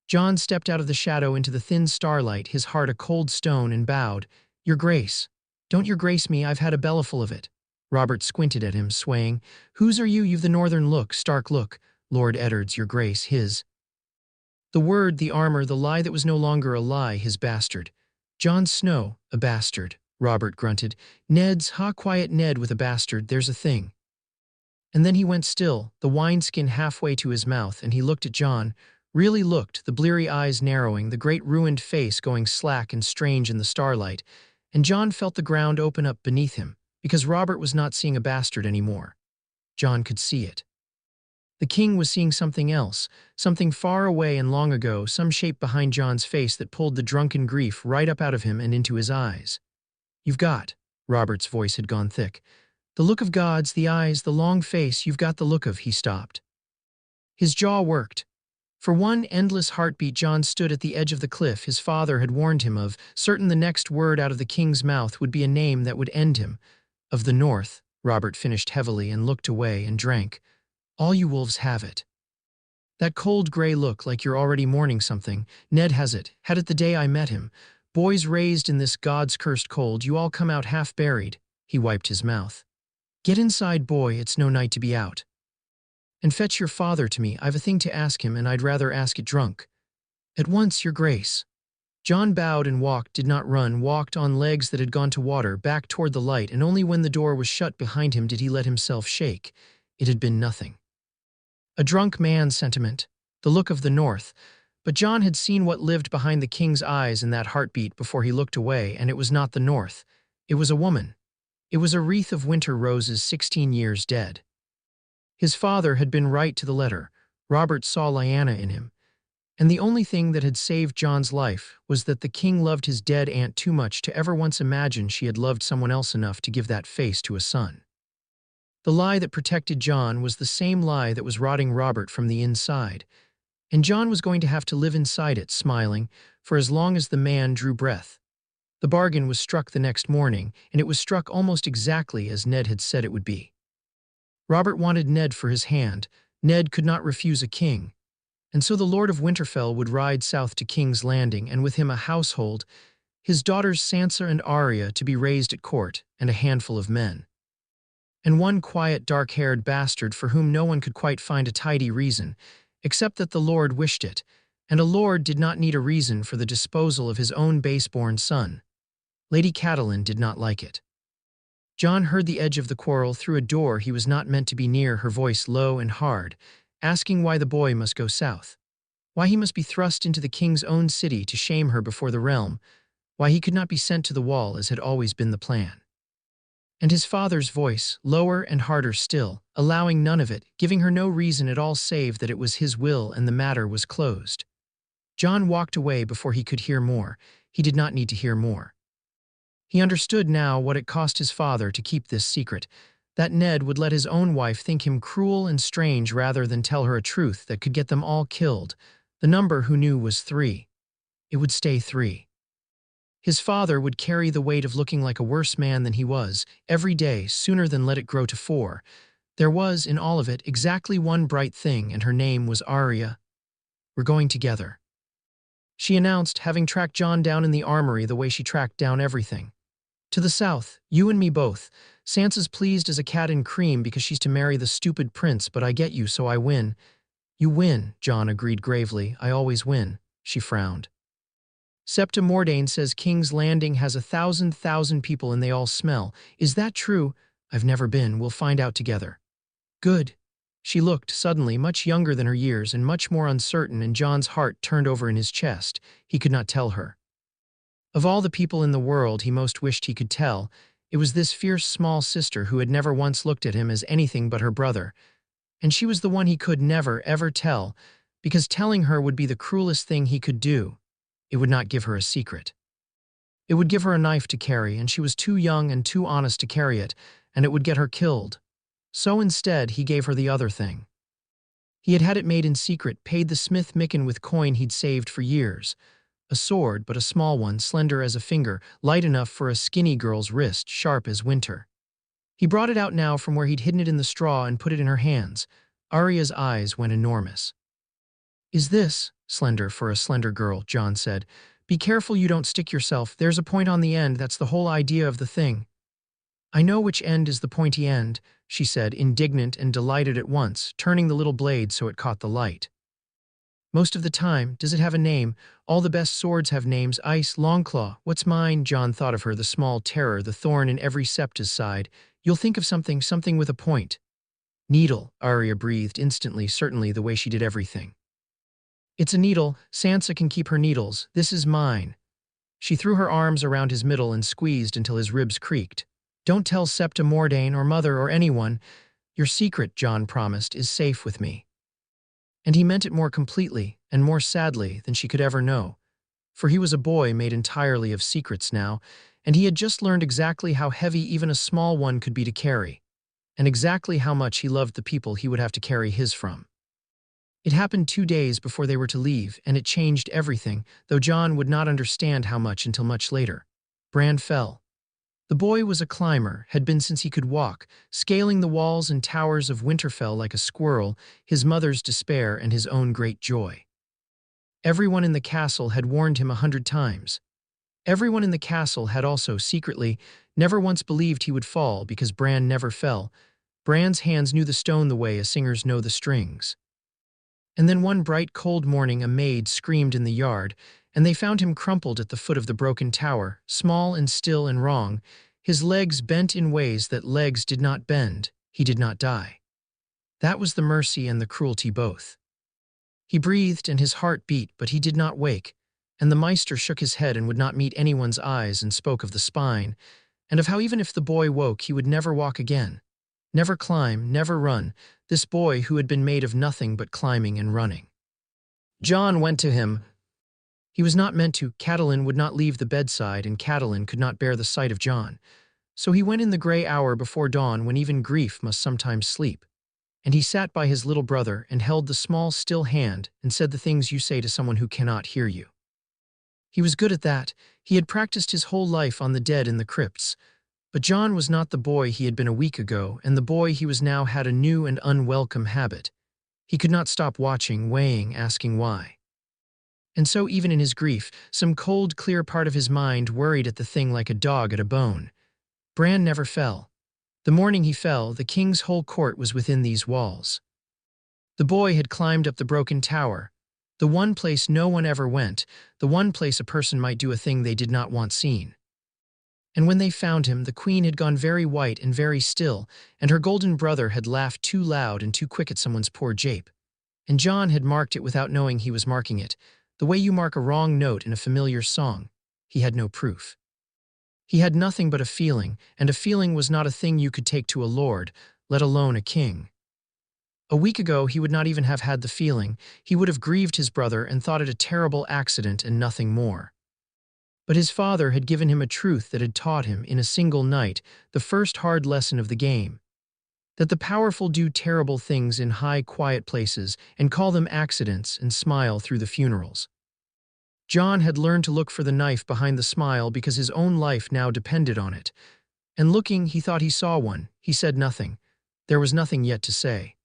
Jon stepped out of the shadow into the thin starlight, his heart a cold stone, and bowed. Your grace. Don't your grace me, I've had a bellyful of it. Robert squinted at him, swaying. Whose are you? You've the northern look, stark look. Lord Eddard's, your grace, his. The word, the armor, the lie that was no longer a lie, his bastard. Jon Snow, a bastard, Robert grunted. Ned's, quiet Ned with a bastard, there's a thing. And then he went still, the wineskin halfway to his mouth, and he looked at Jon, really looked, the bleary eyes narrowing, the great ruined face going slack and strange in the starlight, and Jon felt the ground open up beneath him, because Robert was not seeing a bastard anymore. Jon could see it. The king was seeing something else, something far away and long ago, some shape behind Jon's face that pulled the drunken grief right up out of him and into his eyes. You've got, Robert's voice had gone thick, the look of gods, the eyes, the long face, you've got the look of, he stopped. His jaw worked. For one endless heartbeat, Jon stood at the edge of the cliff his father had warned him of, certain the next word out of the king's mouth would be a name that would end him. Of the north, Robert finished heavily and looked away and drank. All you wolves have it. That cold gray look like you're already mourning something. Ned has it, had it the day I met him. Boys raised in this God's cursed cold, you all come out half buried. He wiped his mouth. Get inside, boy, it's no night to be out. And fetch your father to me, I've a thing to ask him and I'd rather ask it drunk. At once, your grace. Jon bowed and walked, did not run, walked on legs that had gone to water, back toward the light, and only when the door was shut behind him did he let himself shake. It had been nothing. A drunk man's sentiment, the look of the north, but Jon had seen what lived behind the king's eyes in that heartbeat before he looked away, and it was not the north. It was a woman. It was a wreath of winter roses 16 years dead. His father had been right to the letter. Robert saw Lyanna in him. And the only thing that had saved Jon's life was that the king loved his dead aunt too much to ever once imagine she had loved someone else enough to give that face to a son. The lie that protected John was the same lie that was rotting Robert from the inside, and John was going to have to live inside it, smiling, for as long as the man drew breath. The bargain was struck the next morning, and it was struck almost exactly as Ned had said it would be. Robert wanted Ned for his hand. Ned could not refuse a king. And so the Lord of Winterfell would ride south to King's Landing, and with him a household, his daughters Sansa and Arya to be raised at court, and a handful of men. And one quiet, dark-haired bastard for whom no one could quite find a tidy reason, except that the Lord wished it, and a lord did not need a reason for the disposal of his own base-born son. Lady Catelyn did not like it. John heard the edge of the quarrel through a door he was not meant to be near, her voice low and hard, asking why the boy must go south. Why he must be thrust into the king's own city to shame her before the realm, why he could not be sent to the wall as had always been the plan. And his father's voice, lower and harder still, allowing none of it, giving her no reason at all save that it was his will and the matter was closed. John walked away before he could hear more. He did not need to hear more. He understood now what it cost his father to keep this secret, that Ned would let his own wife think him cruel and strange rather than tell her a truth that could get them all killed. The number who knew was 3. It would stay 3. His father would carry the weight of looking like a worse man than he was, every day, sooner than let it grow to 4. There was, in all of it, exactly one bright thing, and her name was Arya. "We're going together," she announced, having tracked John down in the armory the way she tracked down everything. "To the south, you and me both. Sansa's pleased as a cat in cream because she's to marry the stupid prince, but I get you, so I win." "You win," John agreed gravely. "I always win," she frowned. "Septa Mordane says King's Landing has 1,000 people and they all smell. Is that true? I've never been. We'll find out together." "Good." She looked, suddenly, much younger than her years and much more uncertain, and John's heart turned over in his chest. He could not tell her. Of all the people in the world he most wished he could tell, it was this fierce small sister who had never once looked at him as anything but her brother. And she was the one he could never, ever tell, because telling her would be the cruelest thing he could do. It would not give her a secret. It would give her a knife to carry, and she was too young and too honest to carry it, and it would get her killed. So instead, he gave her the other thing. He had had it made in secret, paid the smith Micken with coin he'd saved for years. A sword, but a small one, slender as a finger, light enough for a skinny girl's wrist, sharp as winter. He brought it out now from where he'd hidden it in the straw and put it in her hands. Arya's eyes went enormous. "Is this slender for a slender girl?" John said. "Be careful you don't stick yourself. There's a point on the end. That's the whole idea of the thing." "I know which end is the pointy end," she said, indignant and delighted at once, turning the little blade so it caught the light. "Most of the time. Does it have a name? All the best swords have names. Ice, Longclaw. What's mine?" John thought of her, the small terror, the thorn in every Septa's side. "You'll think of something with a point." "Needle," Arya breathed instantly, certainly the way she did everything. "It's a needle. Sansa can keep her needles. This is mine." She threw her arms around his middle and squeezed until his ribs creaked. "Don't tell Septa Mordane or Mother or anyone. Your secret," John promised, "is safe with me." And he meant it more completely and more sadly than she could ever know. For he was a boy made entirely of secrets now, and he had just learned exactly how heavy even a small one could be to carry, and exactly how much he loved the people he would have to carry his from. It happened 2 days before they were to leave, and it changed everything, though John would not understand how much until much later. Bran fell. The boy was a climber, had been since he could walk, scaling the walls and towers of Winterfell like a squirrel, his mother's despair and his own great joy. Everyone in the castle had warned him 100 times. Everyone in the castle had also, secretly, never once believed he would fall because Bran never fell. Bran's hands knew the stone the way a singer's know the strings. And then one bright, cold morning a maid screamed in the yard, and they found him crumpled at the foot of the broken tower, small and still and wrong, his legs bent in ways that legs did not bend. He did not die. That was the mercy and the cruelty both. He breathed and his heart beat, but he did not wake, and the Maester shook his head and would not meet anyone's eyes and spoke of the spine, and of how even if the boy woke he would never walk again. Never climb, never run, this boy who had been made of nothing but climbing and running. John went to him. He was not meant to. Catelyn would not leave the bedside, and Catelyn could not bear the sight of John. So he went in the gray hour before dawn when even grief must sometimes sleep. And he sat by his little brother and held the small, still hand and said the things you say to someone who cannot hear you. He was good at that. He had practiced his whole life on the dead in the crypts. But John was not the boy he had been a week ago, and the boy he was now had a new and unwelcome habit. He could not stop watching, weighing, asking why. And so even in his grief, some cold, clear part of his mind worried at the thing like a dog at a bone. Bran never fell. The morning he fell, the king's whole court was within these walls. The boy had climbed up the broken tower, the one place no one ever went, the one place a person might do a thing they did not want seen. And when they found him, the queen had gone very white and very still, and her golden brother had laughed too loud and too quick at someone's poor jape. And John had marked it without knowing he was marking it, the way you mark a wrong note in a familiar song. He had no proof. He had nothing but a feeling, and a feeling was not a thing you could take to a lord, let alone a king. A week ago he would not even have had the feeling. He would have grieved his brother and thought it a terrible accident and nothing more. But his father had given him a truth that had taught him, in a single night, the first hard lesson of the game. That the powerful do terrible things in high, quiet places and call them accidents and smile through the funerals. John had learned to look for the knife behind the smile because his own life now depended on it. And looking, he thought he saw one. He said nothing. There was nothing yet to say.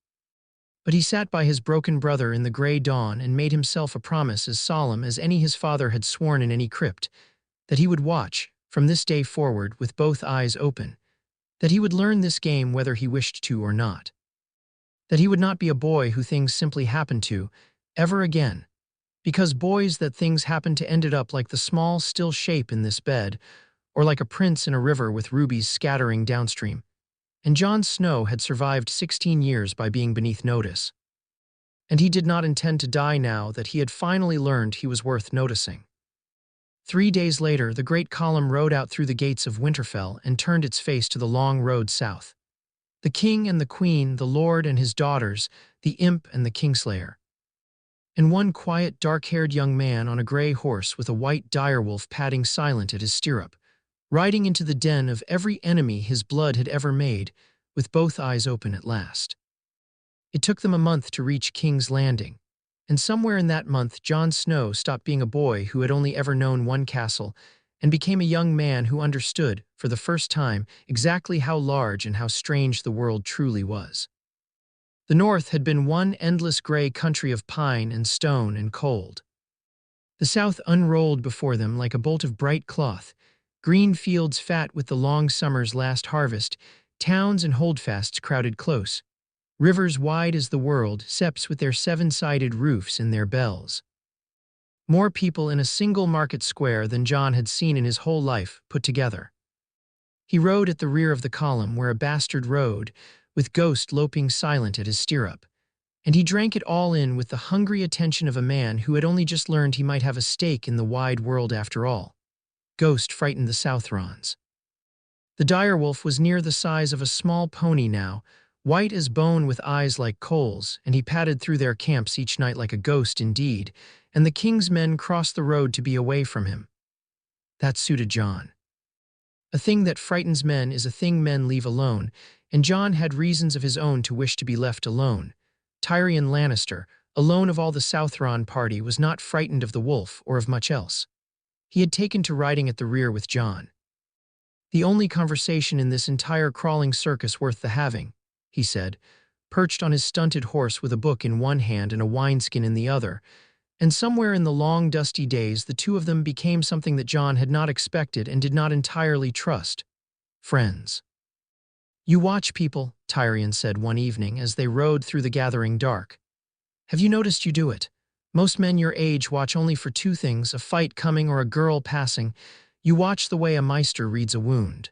But he sat by his broken brother in the gray dawn and made himself a promise as solemn as any his father had sworn in any crypt, that he would watch, from this day forward, with both eyes open, that he would learn this game whether he wished to or not, that he would not be a boy who things simply happened to, ever again, because boys that things happened to ended up like the small, still shape in this bed, or like a prince in a river with rubies scattering downstream. And Jon Snow had survived 16 years by being beneath notice. And he did not intend to die now that he had finally learned he was worth noticing. 3 days later, the great column rode out through the gates of Winterfell and turned its face to the long road south. The king and the queen, the lord and his daughters, the imp and the kingslayer. And one quiet, dark-haired young man on a gray horse with a white direwolf padding silent at his stirrup, riding into the den of every enemy his blood had ever made, with both eyes open at last. It took them a month to reach King's Landing, and somewhere in that month Jon Snow stopped being a boy who had only ever known one castle and became a young man who understood, for the first time, exactly how large and how strange the world truly was. The north had been one endless gray country of pine and stone and cold. The south unrolled before them like a bolt of bright cloth, green fields fat with the long summer's last harvest, towns and holdfasts crowded close, rivers wide as the world, seps with their seven-sided roofs and their bells. More people in a single market square than John had seen in his whole life put together. He rode at the rear of the column where a bastard rode, with Ghost loping silent at his stirrup, and he drank it all in with the hungry attention of a man who had only just learned he might have a stake in the wide world after all. Ghost frightened the Southrons. The direwolf was near the size of a small pony now, white as bone with eyes like coals, and he padded through their camps each night like a ghost indeed, and the king's men crossed the road to be away from him. That suited John. A thing that frightens men is a thing men leave alone, and John had reasons of his own to wish to be left alone. Tyrion Lannister, alone of all the Southron party, was not frightened of the wolf or of much else. He had taken to riding at the rear with John. The only conversation in this entire crawling circus worth the having, he said, perched on his stunted horse with a book in one hand and a wineskin in the other, and somewhere in the long dusty days the two of them became something that John had not expected and did not entirely trust. Friends. "You watch people," Tyrion said one evening as they rode through the gathering dark. "Have you noticed you do it? Most men your age watch only for two things, a fight coming or a girl passing. You watch the way a maester reads a wound.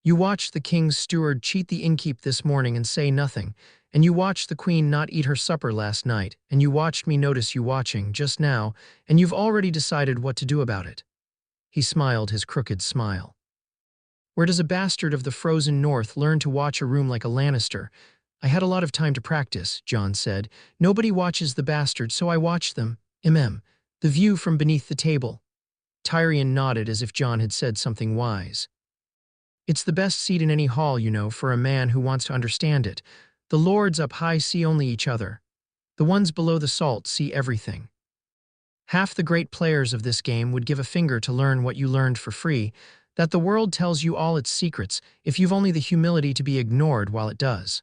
You watched the king's steward cheat the innkeep this morning and say nothing, and you watched the queen not eat her supper last night, and you watched me notice you watching just now, and you've already decided what to do about it." He smiled his crooked smile. "Where does a bastard of the frozen north learn to watch a room like a Lannister? I had a lot of time to practice," John said. "Nobody watches the bastards, so I watched them. The view from beneath the table." Tyrion nodded as if John had said something wise. It's the best seat in any hall, for a man who wants to understand it. The lords up high see only each other. The ones below the salt see everything. Half the great players of this game would give a finger to learn what you learned for free, that the world tells you all its secrets if you've only the humility to be ignored while it does.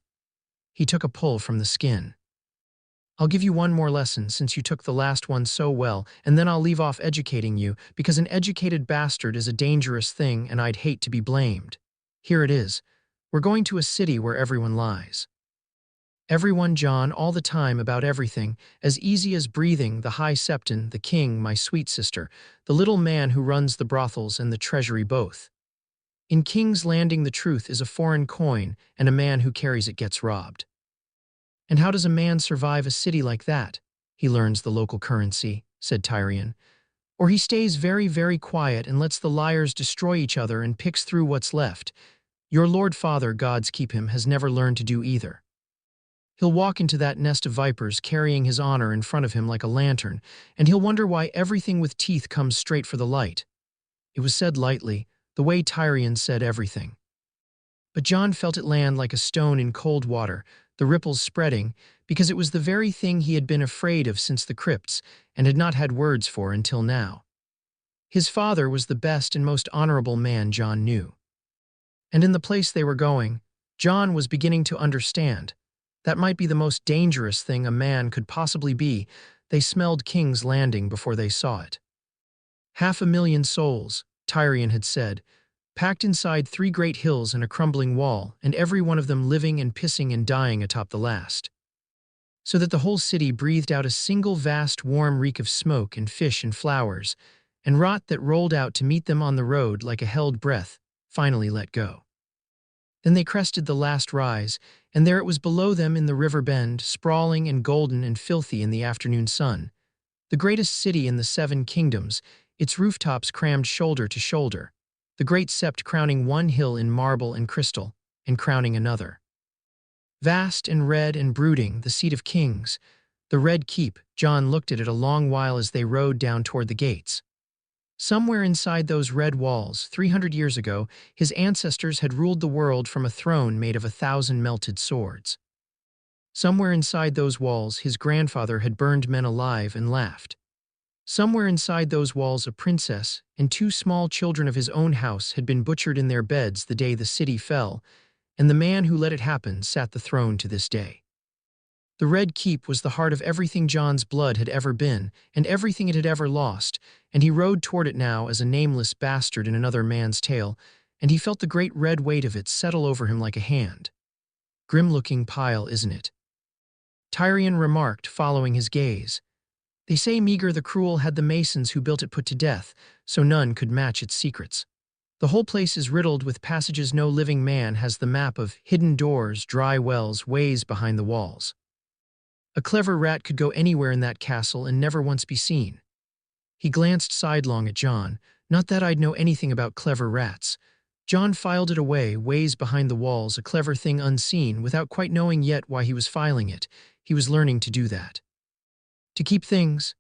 He took a pull from the skin. I'll give you one more lesson since you took the last one so well, and then I'll leave off educating you, because an educated bastard is a dangerous thing and I'd hate to be blamed. Here it is. We're going to a city where everyone lies. Everyone, John, all the time about everything, as easy as breathing, the high septon, the king, my sweet sister, the little man who runs the brothels and the treasury both. In King's Landing the truth is a foreign coin, and a man who carries it gets robbed. And how does a man survive a city like that? He learns the local currency, said Tyrion. Or he stays very, very quiet and lets the liars destroy each other and picks through what's left. Your Lord Father, gods keep him, has never learned to do either. He'll walk into that nest of vipers carrying his honor in front of him like a lantern, and he'll wonder why everything with teeth comes straight for the light. It was said lightly, the way Tyrion said everything. But John felt it land like a stone in cold water, the ripples spreading, because it was the very thing he had been afraid of since the crypts and had not had words for until now. His father was the best and most honorable man John knew. And in the place they were going, John was beginning to understand. That might be the most dangerous thing a man could possibly be. They smelled King's Landing before they saw it. 500,000 souls, Tyrion had said, packed inside 3 great hills and a crumbling wall, and every one of them living and pissing and dying atop the last. So that the whole city breathed out a single vast warm reek of smoke and fish and flowers, and rot that rolled out to meet them on the road like a held breath, finally let go. Then they crested the last rise, and there it was below them in the river bend, sprawling and golden and filthy in the afternoon sun. The greatest city in the 7 kingdoms, its rooftops crammed shoulder to shoulder, the great sept crowning one hill in marble and crystal, and crowning another. Vast and red and brooding, the seat of kings, the Red Keep. John looked at it a long while as they rode down toward the gates. Somewhere inside those red walls, 300 years ago, his ancestors had ruled the world from a throne made of 1,000 melted swords. Somewhere inside those walls, his grandfather had burned men alive and laughed. Somewhere inside those walls, a princess and 2 small children of his own house had been butchered in their beds the day the city fell, and the man who let it happen sat the throne to this day. The Red Keep was the heart of everything John's blood had ever been, and everything it had ever lost, and he rode toward it now as a nameless bastard in another man's tale, and he felt the great red weight of it settle over him like a hand. Grim-looking pile, isn't it? Tyrion remarked, following his gaze. They say Meager the Cruel had the masons who built it put to death, so none could match its secrets. The whole place is riddled with passages no living man has the map of, hidden doors, dry wells, ways behind the walls. A clever rat could go anywhere in that castle and never once be seen. He glanced sidelong at John. Not that I'd know anything about clever rats. John filed it away, ways behind the walls, a clever thing unseen, without quite knowing yet why he was filing it. He was learning to do that. To keep things.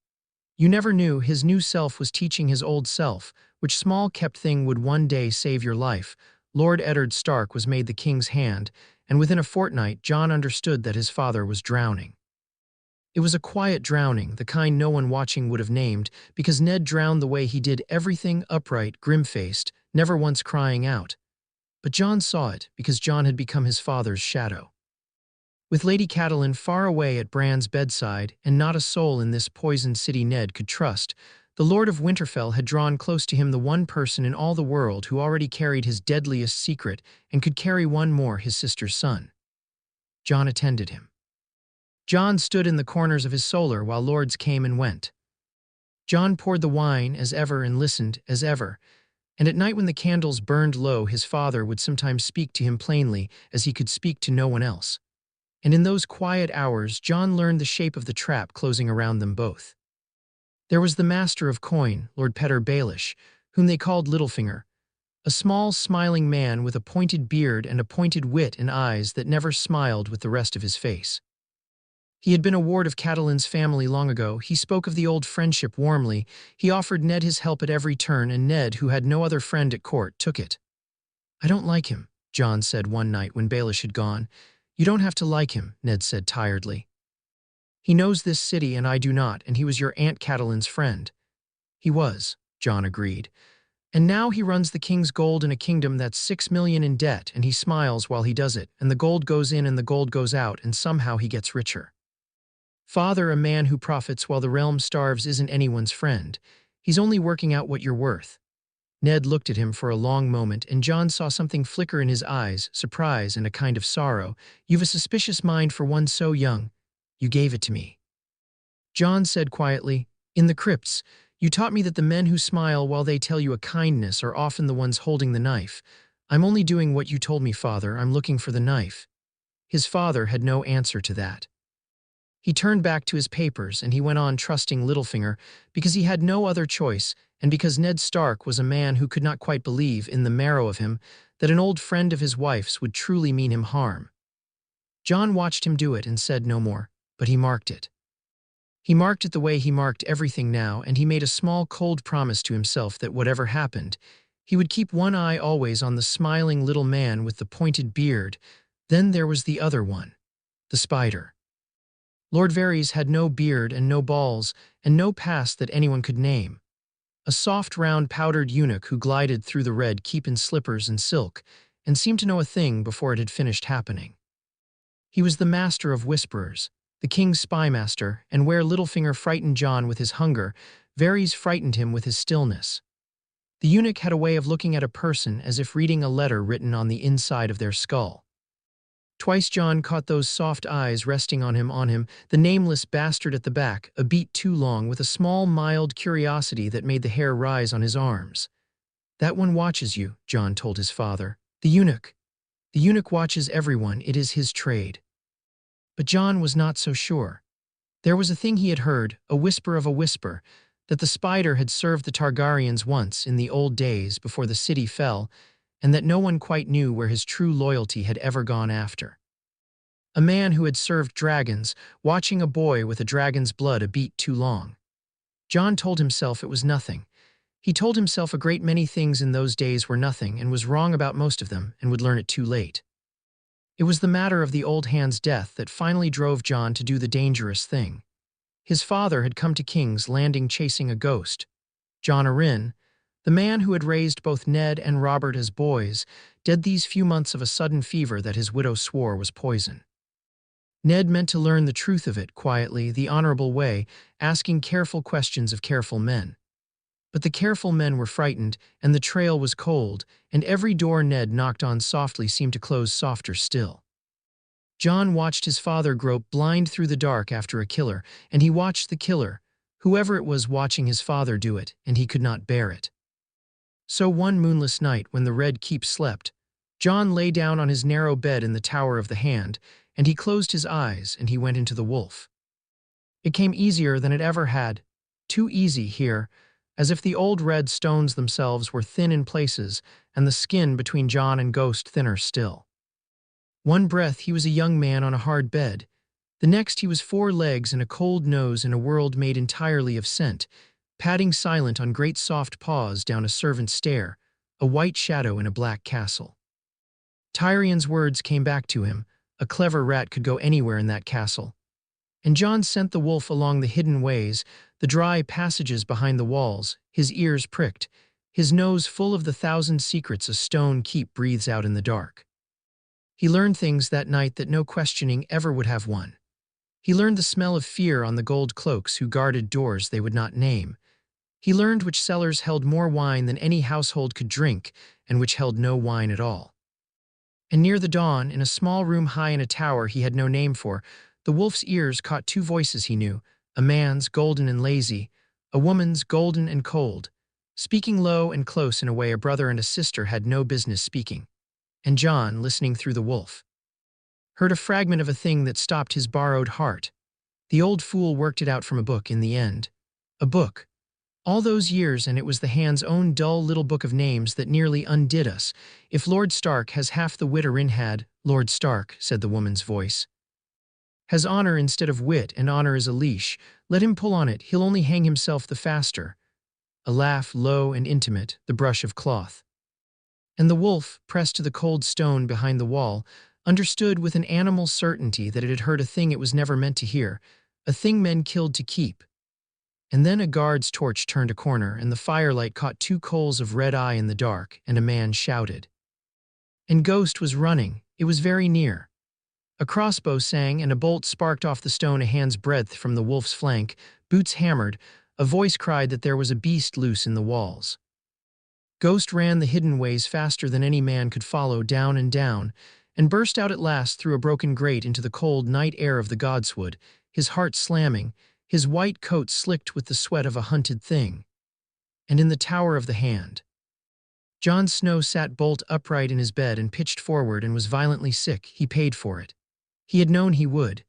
You never knew his new self was teaching his old self, which small kept thing would one day save your life. Lord Eddard Stark was made the king's hand, and within a fortnight John understood that his father was drowning. It was a quiet drowning, the kind no one watching would have named, because Ned drowned the way he did, everything upright, grim-faced, never once crying out. But John saw it, because John had become his father's shadow. With Lady Catelyn far away at Bran's bedside, and not a soul in this poisoned city Ned could trust, the Lord of Winterfell had drawn close to him the one person in all the world who already carried his deadliest secret and could carry one more, his sister's son. John attended him. John stood in the corners of his solar while lords came and went. John poured the wine as ever and listened as ever, and at night when the candles burned low his father would sometimes speak to him plainly as he could speak to no one else. And in those quiet hours John learned the shape of the trap closing around them both. There was the master of coin, Lord Petter Baelish, whom they called Littlefinger, a small, smiling man with a pointed beard and a pointed wit and eyes that never smiled with the rest of his face. He had been a ward of Catelyn's family long ago. He spoke of the old friendship warmly. He offered Ned his help at every turn, and Ned, who had no other friend at court, took it. "I don't like him," John said one night when Baelish had gone. "You don't have to like him," Ned said tiredly. "He knows this city and I do not, and he was your Aunt Cadeline's friend." "He was," John agreed. "And now he runs the king's gold in a kingdom that's 6 million in debt, and he smiles while he does it, and the gold goes in and the gold goes out, and somehow he gets richer. Father, a man who profits while the realm starves isn't anyone's friend. He's only working out what you're worth." Ned looked at him for a long moment, and John saw something flicker in his eyes, surprise and a kind of sorrow. "You've a suspicious mind for one so young. You gave it to me." John said quietly, "In the crypts, you taught me that the men who smile while they tell you a kindness are often the ones holding the knife. I'm only doing what you told me, Father. I'm looking for the knife." His father had no answer to that. He turned back to his papers and he went on trusting Littlefinger because he had no other choice and because Ned Stark was a man who could not quite believe in the marrow of him that an old friend of his wife's would truly mean him harm. John watched him do it and said no more, but he marked it. He marked it the way he marked everything now, and he made a small cold promise to himself that whatever happened, he would keep one eye always on the smiling little man with the pointed beard. Then there was the other one, the spider. Lord Varys had no beard and no balls and no past that anyone could name. A soft, round, powdered eunuch who glided through the red keep in slippers and silk and seemed to know a thing before it had finished happening. He was the master of whisperers, the king's spymaster, and where Littlefinger frightened John with his hunger, Varys frightened him with his stillness. The eunuch had a way of looking at a person as if reading a letter written on the inside of their skull. Twice John caught those soft eyes resting on him, the nameless bastard at the back, a beat too long, with a small, mild curiosity that made the hair rise on his arms. "That one watches you," John told his father. "The eunuch. The eunuch watches everyone. It is his trade." But John was not so sure. There was a thing he had heard, a whisper of a whisper, that the spider had served the Targaryens once in the old days before the city fell, and that no one quite knew where his true loyalty had ever gone after. A man who had served dragons, watching a boy with a dragon's blood a beat too long. John told himself it was nothing. He told himself a great many things in those days were nothing and was wrong about most of them and would learn it too late. It was the matter of the old hand's death that finally drove John to do the dangerous thing. His father had come to King's Landing chasing a ghost. John Arryn, the man who had raised both Ned and Robert as boys, dead these few months of a sudden fever that his widow swore was poison. Ned meant to learn the truth of it quietly, the honorable way, asking careful questions of careful men. But the careful men were frightened, and the trail was cold, and every door Ned knocked on softly seemed to close softer still. John watched his father grope blind through the dark after a killer, and he watched the killer, whoever it was, watching his father do it, and he could not bear it. So one moonless night when the Red Keep slept, John lay down on his narrow bed in the Tower of the Hand, and he closed his eyes and he went into the wolf. It came easier than it ever had, too easy here, as if the old red stones themselves were thin in places and the skin between John and Ghost thinner still. One breath he was a young man on a hard bed, the next he was 4 legs and a cold nose in a world made entirely of scent, padding silent on great soft paws down a servant's stair, a white shadow in a black castle. Tyrion's words came back to him. A clever rat could go anywhere in that castle. And John sent the wolf along the hidden ways, the dry passages behind the walls, his ears pricked, his nose full of the 1,000 secrets a stone keep breathes out in the dark. He learned things that night that no questioning ever would have won. He learned the smell of fear on the gold cloaks who guarded doors they would not name. He learned which cellars held more wine than any household could drink and which held no wine at all. And near the dawn, in a small room high in a tower he had no name for, the wolf's ears caught 2 voices he knew, a man's golden and lazy, a woman's golden and cold, speaking low and close in a way a brother and a sister had no business speaking. And John, listening through the wolf, heard a fragment of a thing that stopped his borrowed heart. The old fool worked it out from a book in the end. A book. All those years, and it was the hand's own dull little book of names that nearly undid us. "If Lord Stark has half the wit Arryn had," Lord Stark, said the woman's voice, "has honor instead of wit, and honor is a leash. Let him pull on it, he'll only hang himself the faster." A laugh, low and intimate, the brush of cloth. And the wolf, pressed to the cold stone behind the wall, understood with an animal certainty that it had heard a thing it was never meant to hear, a thing men killed to keep. And then a guard's torch turned a corner, and the firelight caught two coals of red eye in the dark, and a man shouted. And Ghost was running. It was very near. A crossbow sang, and a bolt sparked off the stone a hand's breadth from the wolf's flank. Boots hammered. A voice cried that there was a beast loose in the walls. Ghost ran the hidden ways faster than any man could follow, down, and burst out at last through a broken grate into the cold night air of the godswood, his heart slamming, his white coat slicked with the sweat of a hunted thing. And in the tower of the hand, Jon Snow sat bolt upright in his bed and pitched forward and was violently sick. He paid for it. He had known he would.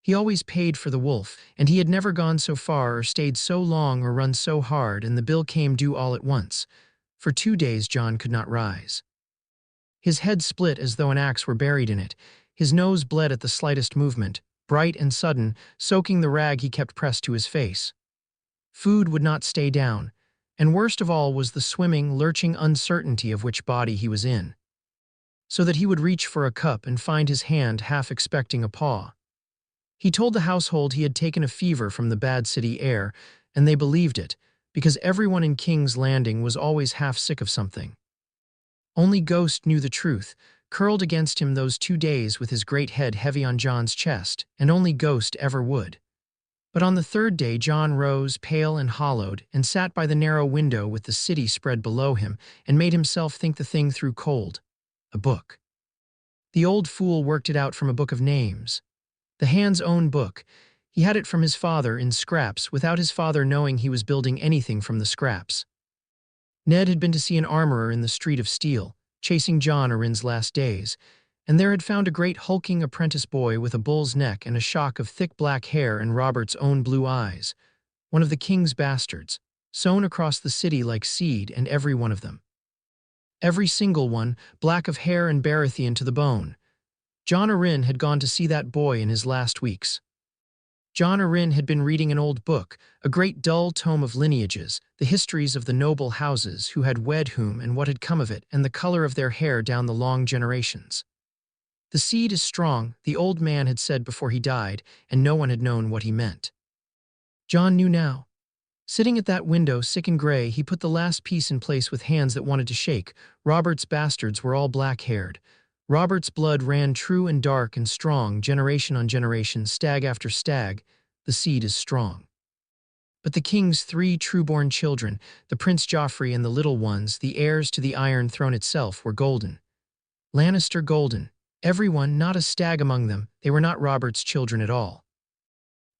He always paid for the wolf, and he had never gone so far or stayed so long or run so hard, and the bill came due all at once. For 2 days Jon could not rise. His head split as though an axe were buried in it. His nose bled at the slightest movement, bright and sudden, soaking the rag he kept pressed to his face. Food would not stay down, and worst of all was the swimming, lurching uncertainty of which body he was in. So that he would reach for a cup and find his hand half expecting a paw. He told the household he had taken a fever from the bad city air, and they believed it, because everyone in King's Landing was always half sick of something. Only Ghost knew the truth, curled against him those 2 days with his great head heavy on Jon's chest, and only Ghost ever would. But on the 3rd day Jon rose, pale and hollowed, and sat by the narrow window with the city spread below him, and made himself think the thing through cold. A book. The old fool worked it out from a book of names. The hand's own book. He had it from his father in scraps, without his father knowing he was building anything from the scraps. Ned had been to see an armorer in the Street of Steel, chasing Jon Arryn's last days, and there had found a great hulking apprentice boy with a bull's neck and a shock of thick black hair and Robert's own blue eyes, one of the king's bastards, sown across the city like seed, and every one of them. Every single one, black of hair and Baratheon to the bone. Jon Arryn had gone to see that boy in his last weeks. Jon Arryn had been reading an old book, a great dull tome of lineages, the histories of the noble houses who had wed whom and what had come of it, and the color of their hair down the long generations. The seed is strong, the old man had said before he died, and no one had known what he meant. Jon knew now. Sitting at that window, sick and gray, he put the last piece in place with hands that wanted to shake. Robert's bastards were all black-haired. Robert's blood ran true and dark and strong, generation on generation, stag after stag. The seed is strong. But the king's 3 true-born children, the Prince Joffrey and the little ones, the heirs to the Iron Throne itself, were golden. Lannister golden. Everyone, not a stag among them. They were not Robert's children at all.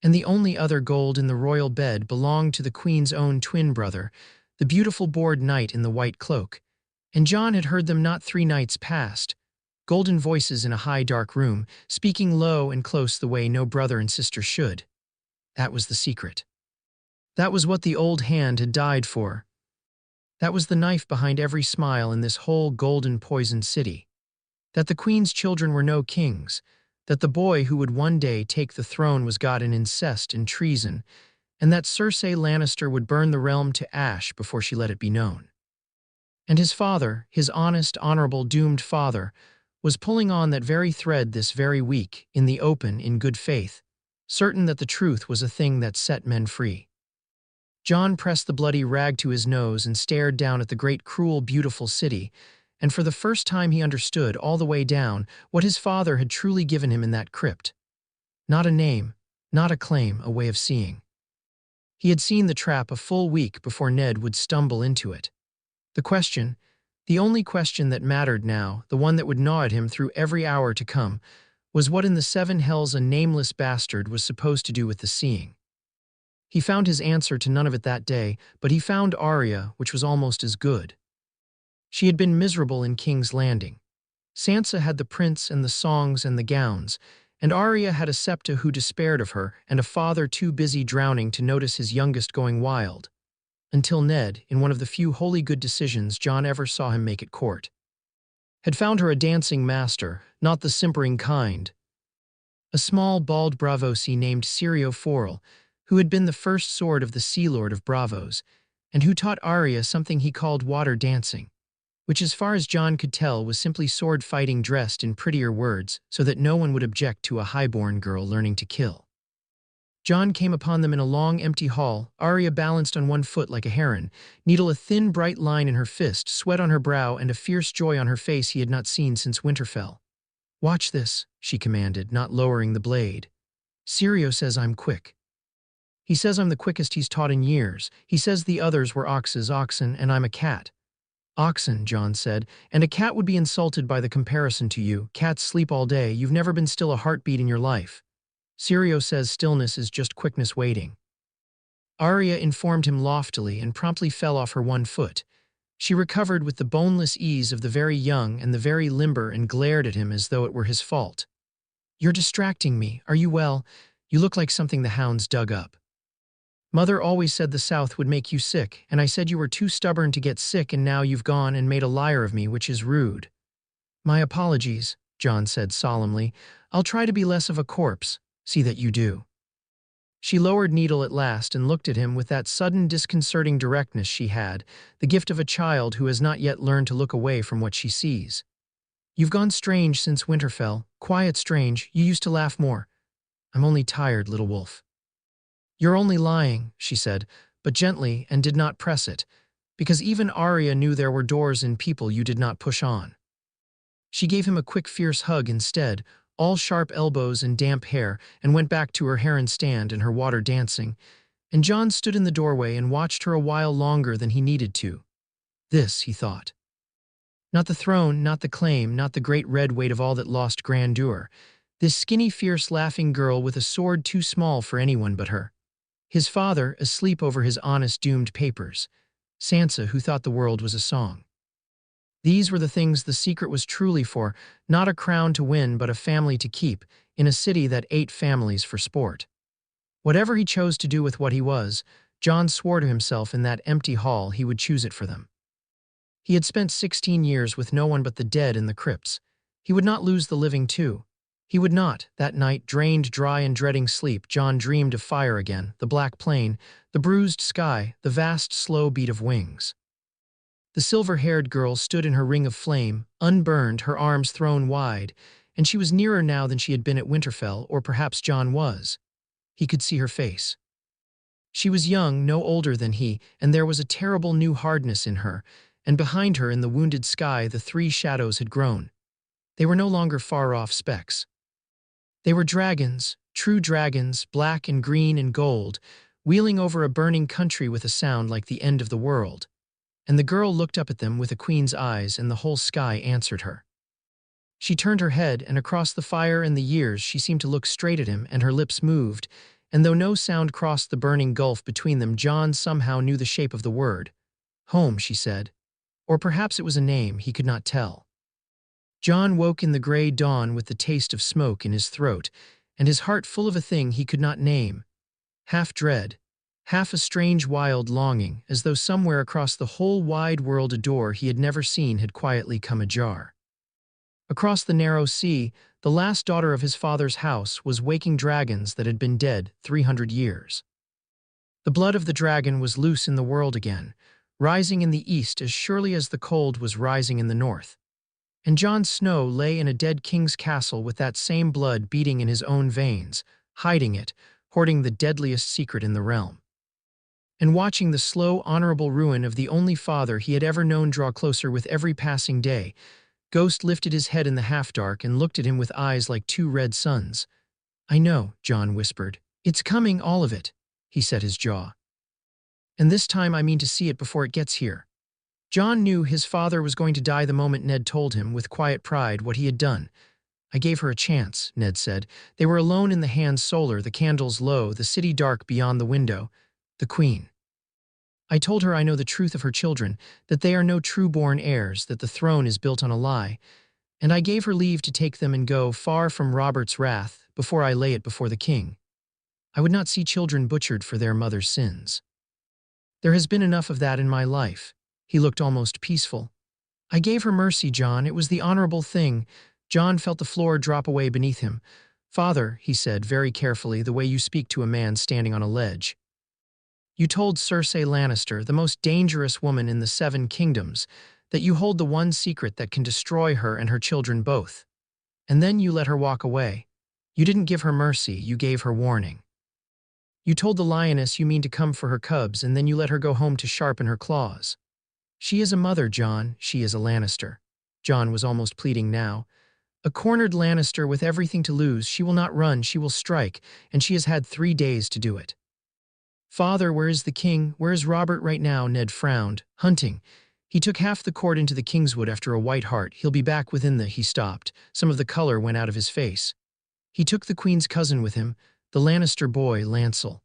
And the only other gold in the royal bed belonged to the queen's own twin brother, the beautiful bored knight in the white cloak. And Jon had heard them not 3 nights past. Golden voices in a high dark room, speaking low and close the way no brother and sister should. That was the secret. That was what the old hand had died for. That was the knife behind every smile in this whole golden poisoned city. That the queen's children were no kings, that the boy who would one day take the throne was got in incest and treason, and that Cersei Lannister would burn the realm to ash before she let it be known. And his father, his honest, honorable, doomed father, was pulling on that very thread this very week, in the open, in good faith, certain that the truth was a thing that set men free. Jon pressed the bloody rag to his nose and stared down at the great, cruel, beautiful city, and for the first time he understood, all the way down, what his father had truly given him in that crypt. Not a name, not a claim, a way of seeing. He had seen the trap a full week before Ned would stumble into it. The question, the only question that mattered now, the one that would gnaw at him through every hour to come, was what in the 7 hells a nameless bastard was supposed to do with the seeing. He found his answer to none of it that day, but he found Arya, which was almost as good. She had been miserable in King's Landing. Sansa had the prince and the songs and the gowns, and Arya had a septa who despaired of her and a father too busy drowning to notice his youngest going wild. Until Ned, in one of the few wholly good decisions Jon ever saw him make at court, had found her a dancing master, not the simpering kind. A small, bald Braavosi named Syrio Forel, who had been the first sword of the Sea Lord of Bravos, and who taught Arya something he called water dancing. which as far as John could tell was simply sword fighting dressed in prettier words so that no one would object to a highborn girl learning to kill. John came upon them in a long, empty hall, Arya balanced on one foot like a heron, needle a thin, bright line in her fist, sweat on her brow, and a fierce joy on her face he had not seen since Winterfell. "Watch this," she commanded, not lowering the blade. "SAYO says I'm quick. He says I'm the quickest he's taught in years. He says the others were oxen, and I'm a cat." "Oxen," John said, "and a cat would be insulted by the comparison to you. Cats sleep all day. You've never been still a heartbeat in your life. SAYO says stillness is just quickness waiting." Arya informed him loftily and promptly fell off her one foot. She recovered with the boneless ease of the very young and the very limber and glared at him as though it were his fault. "You're distracting me. Are you well? You look like something the hounds dug up. Mother always said the South would make you sick, and I said you were too stubborn to get sick, and now you've gone and made a liar of me, which is rude." "My apologies," John said solemnly. "I'll try to be less of a corpse. See that you do." She lowered needle at last and looked at him with that sudden disconcerting directness she had, the gift of a child who has not yet learned to look away from what she sees. "You've gone strange since Winterfell, quiet strange. You used to laugh more." "I'm only tired, little wolf." "You're only lying," she said, but gently, and did not press it, because even Arya knew there were doors in people you did not push on. She gave him a quick fierce hug instead, all sharp elbows and damp hair, and went back to her heron stand and her water dancing, and John stood in the doorway and watched her a while longer than he needed to. This, he thought. Not the throne, not the claim, not the great red weight of all that lost grandeur. This skinny, fierce, laughing girl with a sword too small for anyone but her. His father, asleep over his honest, doomed papers. Sansa, who thought the world was a song. These were the things the secret was truly for, not a crown to win but a family to keep, in a city that ate families for sport. Whatever he chose to do with what he was, John swore to himself in that empty hall he would choose it for them. He had spent 16 years with no one but the dead in the crypts. He would not lose the living too. He would not. That night, drained, dry, and dreading sleep, John dreamed of fire again, the black plain, the bruised sky, the vast, slow beat of wings. The silver-haired girl stood in her ring of flame, unburned, her arms thrown wide, and she was nearer now than she had been at Winterfell, or perhaps John was. He could see her face. She was young, no older than he, and there was a terrible new hardness in her, and behind her in the wounded sky the three shadows had grown. They were no longer far-off specks. They were dragons, true dragons, black and green and gold, wheeling over a burning country with a sound like the end of the world. And the girl looked up at them with a queen's eyes, and the whole sky answered her. She turned her head, and across the fire and the years she seemed to look straight at him, and her lips moved, and though no sound crossed the burning gulf between them, John somehow knew the shape of the word. "Home," she said. Or perhaps it was a name, he could not tell. John woke in the gray dawn with the taste of smoke in his throat, and his heart full of a thing he could not name. Half dread, half a strange wild longing, as though somewhere across the whole wide world a door he had never seen had quietly come ajar. Across the narrow sea, the last daughter of his father's house was waking dragons that had been dead 300 years. The blood of the dragon was loose in the world again, rising in the east as surely as the cold was rising in the north. And Jon Snow lay in a dead king's castle with that same blood beating in his own veins, hiding it, hoarding the deadliest secret in the realm. And watching the slow, honorable ruin of the only father he had ever known draw closer with every passing day, Ghost lifted his head in the half-dark and looked at him with eyes like two red suns. "I know," Jon whispered. "It's coming, all of it." He set his jaw. "And this time I mean to see it before it gets here." Jon knew his father was going to die the moment Ned told him, with quiet pride, what he had done. "I gave her a chance," Ned said. They were alone in the Hand Solar, the candles low, the city dark beyond the window. "The Queen. I told her I know the truth of her children, that they are no true-born heirs, that the throne is built on a lie. And I gave her leave to take them and go far from Robert's wrath before I lay it before the king. I would not see children butchered for their mother's sins. There has been enough of that in my life." He looked almost peaceful. "I gave her mercy, Jon. It was the honorable thing." Jon felt the floor drop away beneath him. "Father," he said very carefully, the way you speak to a man standing on a ledge. "You told Cersei Lannister, the most dangerous woman in the 7 kingdoms, that you hold the one secret that can destroy her and her children both. And then you let her walk away. You didn't give her mercy, you gave her warning. You told the lioness you mean to come for her cubs, and then you let her go home to sharpen her claws. She is a mother, Jon. She is a Lannister. Jon was almost pleading now. A cornered Lannister with everything to lose. She will not run, she will strike, and she has had 3 days to do it. Father, where is the king? Where is Robert right now? Ned frowned. Hunting. He took half the court into the Kingswood after a white hart. He'll be back within the— He stopped. Some of the color went out of his face. He took the queen's cousin with him, the Lannister boy, Lancel,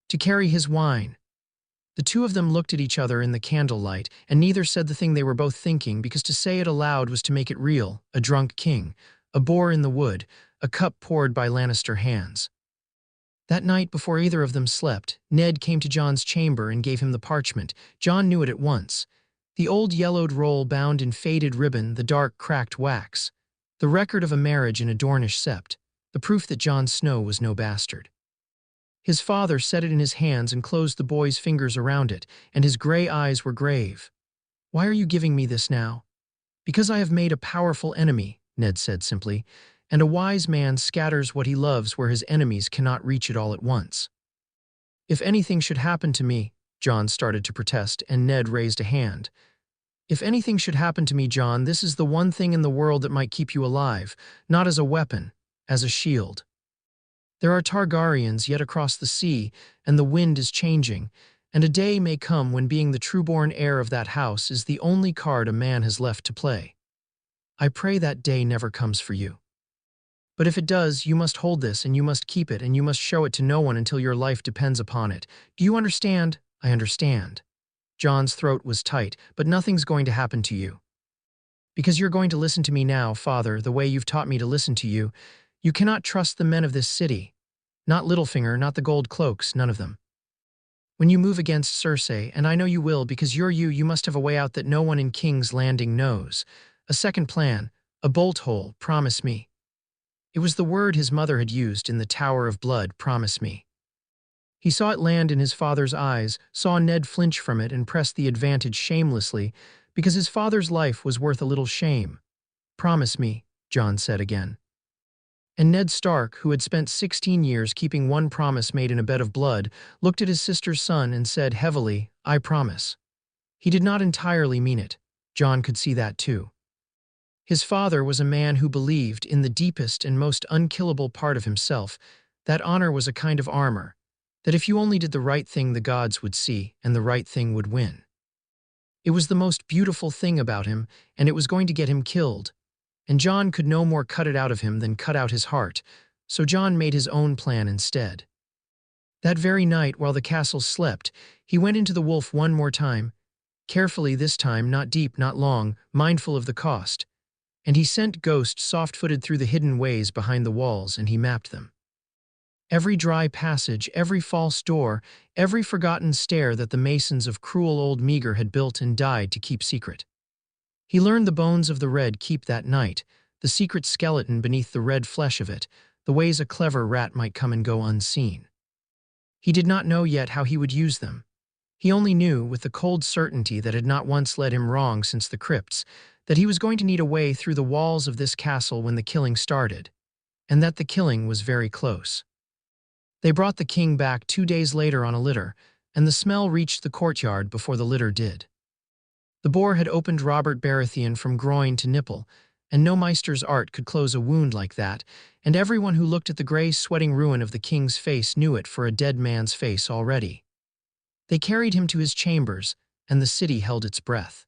to carry his wine. The two of them looked at each other in the candlelight, and neither said the thing they were both thinking, because to say it aloud was to make it real. A drunk king, a boar in the wood, a cup poured by Lannister hands. That night, before either of them slept, Ned came to Jon's chamber and gave him the parchment. Jon knew it at once. The old yellowed roll bound in faded ribbon, the dark cracked wax. The record of a marriage in a Dornish sept. The proof that Jon Snow was no bastard. His father set it in his hands and closed the boy's fingers around it, and his gray eyes were grave. "Why are you giving me this now?" "Because I have made a powerful enemy," Ned said simply, "and a wise man scatters what he loves where his enemies cannot reach it all at once." "If anything should happen to me," Jon started to protest, and Ned raised a hand. "If anything should happen to me, Jon, this is the one thing in the world that might keep you alive, not as a weapon, as a shield. There are Targaryens yet across the sea, and the wind is changing, and a day may come when being the trueborn heir of that house is the only card a man has left to play. I pray that day never comes for you. But if it does, you must hold this, and you must keep it, and you must show it to no one until your life depends upon it. Do you understand?" "I understand." Jon's throat was tight. "But nothing's going to happen to you. Because you're going to listen to me now, Father, the way you've taught me to listen to you. You cannot trust the men of this city. Not Littlefinger, not the Gold Cloaks, none of them. When you move against Cersei, and I know you will because you're you must have a way out that no one in King's Landing knows. A second plan, a bolt hole, promise me." It was the word his mother had used in the Tower of Blood, promise me. He saw it land in his father's eyes, saw Ned flinch from it and press the advantage shamelessly, because his father's life was worth a little shame. "Promise me," Jon said again. And Ned Stark, who had spent 16 years keeping one promise made in a bed of blood, looked at his sister's son and said heavily, "I promise." He did not entirely mean it. Jon could see that too. His father was a man who believed, in the deepest and most unkillable part of himself, that honor was a kind of armor, that if you only did the right thing the gods would see, and the right thing would win. It was the most beautiful thing about him, and it was going to get him killed. And Jon could no more cut it out of him than cut out his heart, so Jon made his own plan instead. That very night, while the castle slept, he went into the wolf one more time, carefully this time, not deep, not long, mindful of the cost. And he sent ghosts soft-footed through the hidden ways behind the walls, and he mapped them. Every dry passage, every false door, every forgotten stair that the masons of cruel old Meager had built and died to keep secret. He learned the bones of the Red Keep that night, the secret skeleton beneath the red flesh of it, the ways a clever rat might come and go unseen. He did not know yet how he would use them. He only knew, with the cold certainty that had not once led him wrong since the crypts, that he was going to need a way through the walls of this castle when the killing started, and that the killing was very close. They brought the king back 2 days later on a litter, and the smell reached the courtyard before the litter did. The boar had opened Robert Baratheon from groin to nipple, and no Meister's art could close a wound like that, and everyone who looked at the gray, sweating ruin of the king's face knew it for a dead man's face already. They carried him to his chambers, and the city held its breath.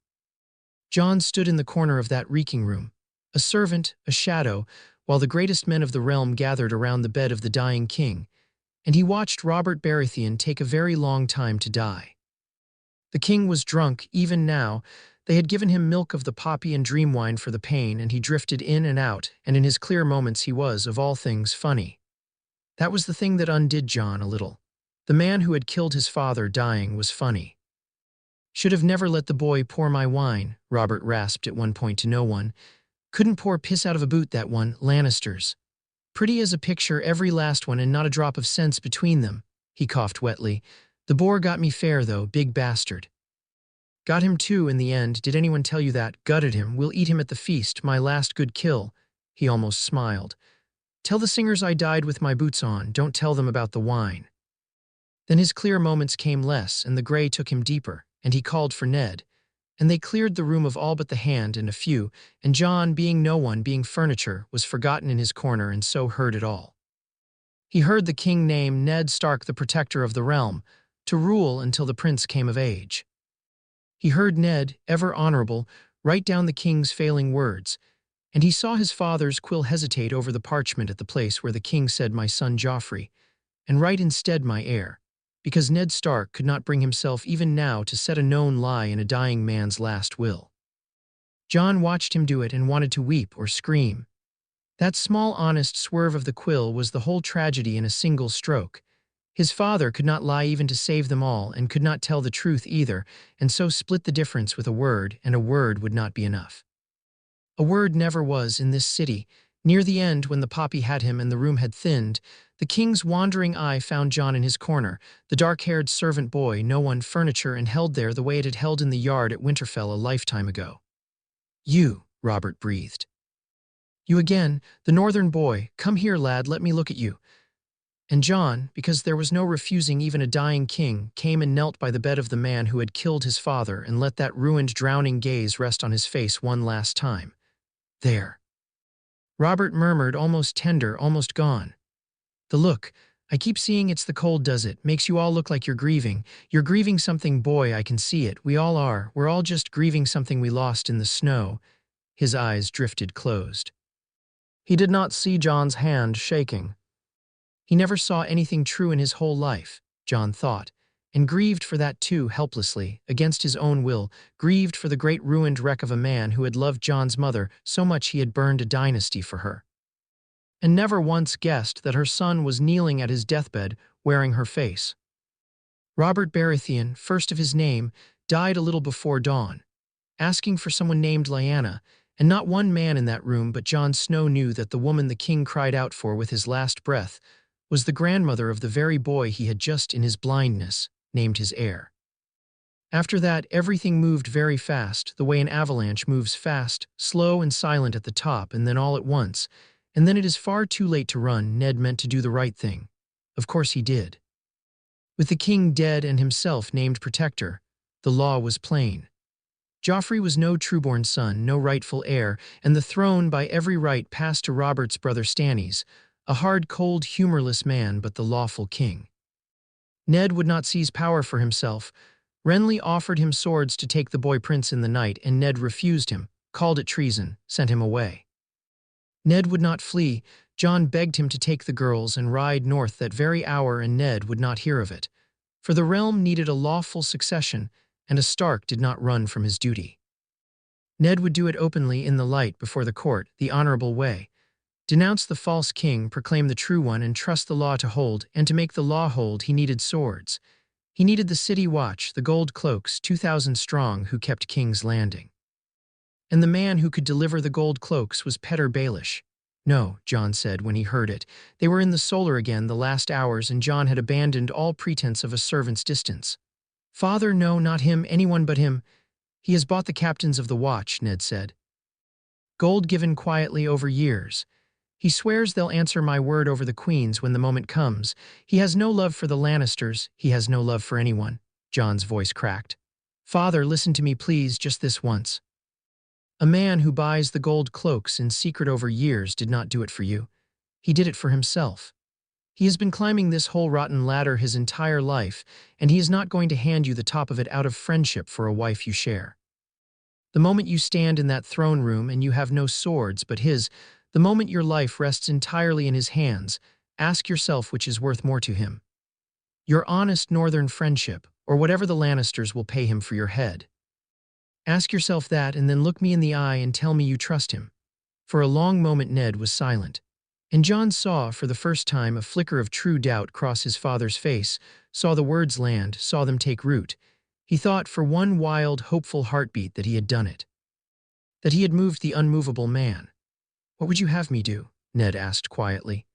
Jon stood in the corner of that reeking room, a servant, a shadow, while the greatest men of the realm gathered around the bed of the dying king, and he watched Robert Baratheon take a very long time to die. The king was drunk, even now. They had given him milk of the poppy and dream wine for the pain, and he drifted in and out, and in his clear moments he was, of all things, funny. That was the thing that undid Jon a little. The man who had killed his father dying was funny. "Should have never let the boy pour my wine," Robert rasped at one point to no one. "Couldn't pour piss out of a boot, that one, Lannisters. Pretty as a picture, every last one, and not a drop of sense between them." He coughed wetly. "The boar got me fair, though, big bastard." Got him too in the end. Did anyone tell you that? Gutted him. We'll eat him at the feast. My last good kill. He almost smiled. Tell the singers I died with my boots on. Don't tell them about the wine. Then his clear moments came less, and the gray took him deeper, and he called for Ned. And they cleared the room of all but the hand and a few, and John, being no one, being furniture, was forgotten in his corner and so heard it all. He heard the king name Ned Stark, the protector of the realm, to rule until the prince came of age. He heard Ned, ever honorable, write down the king's failing words, and he saw his father's quill hesitate over the parchment at the place where the king said, "My son Joffrey," and write instead, "My heir," because Ned Stark could not bring himself even now to set a known lie in a dying man's last will. John watched him do it and wanted to weep or scream. That small honest swerve of the quill was the whole tragedy in a single stroke. His father could not lie even to save them all and could not tell the truth either, and so split the difference with a word, and a word would not be enough. A word never was in this city. Near the end, when the poppy had him and the room had thinned, the king's wandering eye found John in his corner, the dark-haired servant boy, no one furniture, and held there the way it had held in the yard at Winterfell a lifetime ago. "You," Robert breathed. "You again, the northern boy. Come here, lad, let me look at you." And John, because there was no refusing even a dying king, came and knelt by the bed of the man who had killed his father and let that ruined, drowning gaze rest on his face one last time. "There," Robert murmured, almost tender, almost gone. "The look. I keep seeing it's the cold does it. Makes you all look like you're grieving. You're grieving something, boy, I can see it. We all are. We're all just grieving something we lost in the snow." His eyes drifted closed. He did not see John's hand shaking. He never saw anything true in his whole life, John thought, and grieved for that too, helplessly, against his own will, grieved for the great ruined wreck of a man who had loved John's mother so much he had burned a dynasty for her, and never once guessed that her son was kneeling at his deathbed, wearing her face. Robert Baratheon, first of his name, died a little before dawn, asking for someone named Lyanna, and not one man in that room but Jon Snow knew that the woman the king cried out for with his last breath was the grandmother of the very boy he had just, in his blindness, named his heir. After that, everything moved very fast, the way an avalanche moves fast, slow and silent at the top, and then all at once. And then it is far too late to run. Ned meant to do the right thing. Of course he did. With the king dead and himself named protector, the law was plain. Joffrey was no trueborn son, no rightful heir, and the throne by every right passed to Robert's brother Stannis, a hard, cold, humorless man, but the lawful king. Ned would not seize power for himself. Renly offered him swords to take the boy prince in the night, and Ned refused him, called it treason, sent him away. Ned would not flee. Jon begged him to take the girls and ride north that very hour, and Ned would not hear of it. For the realm needed a lawful succession, and a Stark did not run from his duty. Ned would do it openly in the light before the court, the honorable way. Denounce the false king, proclaim the true one, and trust the law to hold, and to make the law hold he needed swords. He needed the city watch, the gold cloaks, 2,000 strong, who kept King's Landing. And the man who could deliver the gold cloaks was Petyr Baelish. No, Jon said when he heard it. They were in the solar again the last hours, and Jon had abandoned all pretense of a servant's distance. "Father, no, not him, anyone but him. He has bought the captains of the watch," Ned said. "Gold given quietly over years. He swears they'll answer my word over the queens when the moment comes. He has no love for the Lannisters. He has no love for anyone." Jon's voice cracked. "Father, listen to me, please, just this once. A man who buys the gold cloaks in secret over years did not do it for you. He did it for himself. He has been climbing this whole rotten ladder his entire life, and he is not going to hand you the top of it out of friendship for a wife you share. The moment you stand in that throne room and you have no swords but his, the moment your life rests entirely in his hands, ask yourself which is worth more to him. Your honest northern friendship, or whatever the Lannisters will pay him for your head. Ask yourself that, and then look me in the eye and tell me you trust him." For a long moment Ned was silent, and Jon saw, for the first time, a flicker of true doubt cross his father's face, saw the words land, saw them take root. He thought for one wild, hopeful heartbeat that he had done it. That he had moved the unmovable man. "What would you have me do?" Ned asked quietly.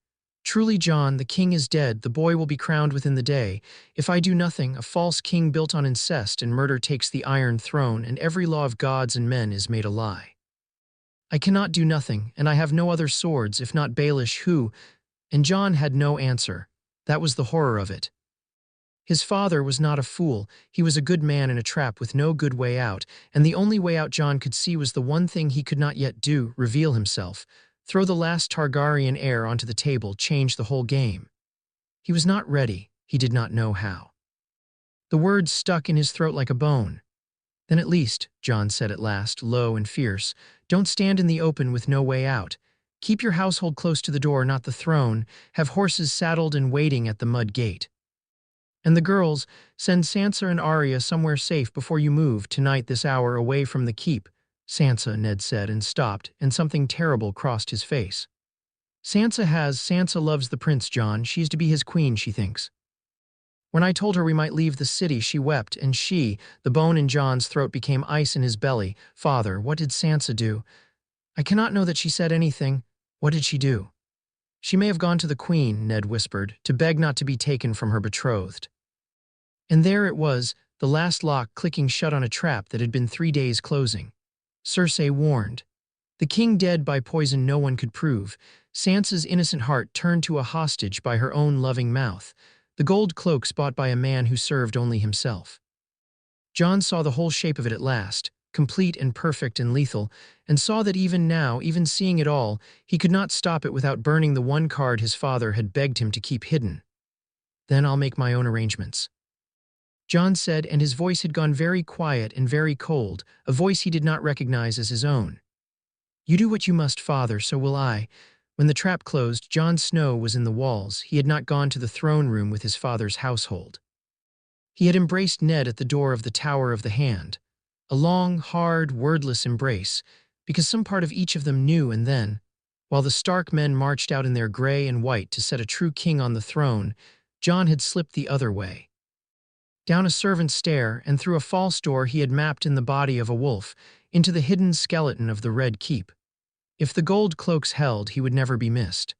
Truly, John, the king is dead, the boy will be crowned within the day. If I do nothing, a false king built on incest and murder takes the Iron Throne, and every law of gods and men is made a lie. I cannot do nothing, and I have no other swords, if not Baelish, who—" And John had no answer. That was the horror of it. His father was not a fool. He was a good man in a trap with no good way out, and the only way out John could see was the one thing he could not yet do: reveal himself. Throw the last Targaryen heir onto the table, change the whole game. He was not ready. He did not know how. The words stuck in his throat like a bone. Then at least, John said at last, low and fierce, don't stand in the open with no way out. Keep your household close to the door, not the throne. Have horses saddled and waiting at the mud gate. And the girls, send Sansa and Arya somewhere safe before you move, tonight this hour, away from the keep. Sansa, Ned said, and stopped, and something terrible crossed his face. Sansa loves the prince, John. She's to be his queen, she thinks. When I told her we might leave the city, she wept, and the bone in John's throat became ice in his belly. Father, what did Sansa do? I cannot know that she said anything. What did she do? She may have gone to the queen, Ned whispered, to beg not to be taken from her betrothed. And there it was, the last lock clicking shut on a trap that had been 3 days closing. Cersei warned. The king dead by poison no one could prove. Sansa's innocent heart turned to a hostage by her own loving mouth. The gold cloaks bought by a man who served only himself. John saw the whole shape of it at last, complete and perfect and lethal, and saw that even now, even seeing it all, he could not stop it without burning the one card his father had begged him to keep hidden. Then I'll make my own arrangements, John said, and his voice had gone very quiet and very cold, a voice he did not recognize as his own. You do what you must, father, so will I. When the trap closed, Jon Snow was in the walls. He had not gone to the throne room with his father's household. He had embraced Ned at the door of the Tower of the Hand. A long, hard, wordless embrace, because some part of each of them knew, and then, while the Stark men marched out in their gray and white to set a true king on the throne, Jon had slipped the other way. Down a servant's stair and through a false door he had mapped in the body of a wolf into the hidden skeleton of the Red Keep. If the gold cloaks held, he would never be missed.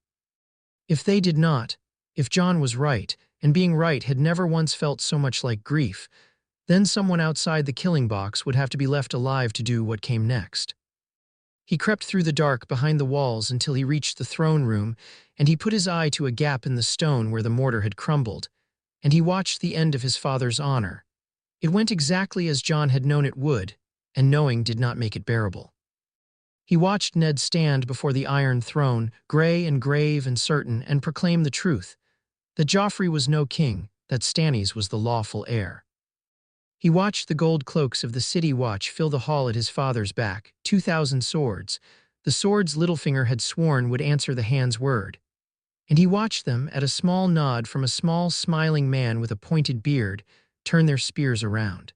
If they did not, if Jon was right, and being right had never once felt so much like grief, then someone outside the killing box would have to be left alive to do what came next. He crept through the dark behind the walls until he reached the throne room, and he put his eye to a gap in the stone where the mortar had crumbled, and he watched the end of his father's honor. It went exactly as Jon had known it would, and knowing did not make it bearable. He watched Ned stand before the Iron Throne, gray and grave and certain, and proclaim the truth, that Joffrey was no king, that Stannis was the lawful heir. He watched the gold cloaks of the City Watch fill the hall at his father's back, 2,000 swords, the swords Littlefinger had sworn would answer the hand's word. And he watched them, at a small nod from a small, smiling man with a pointed beard, turn their spears around.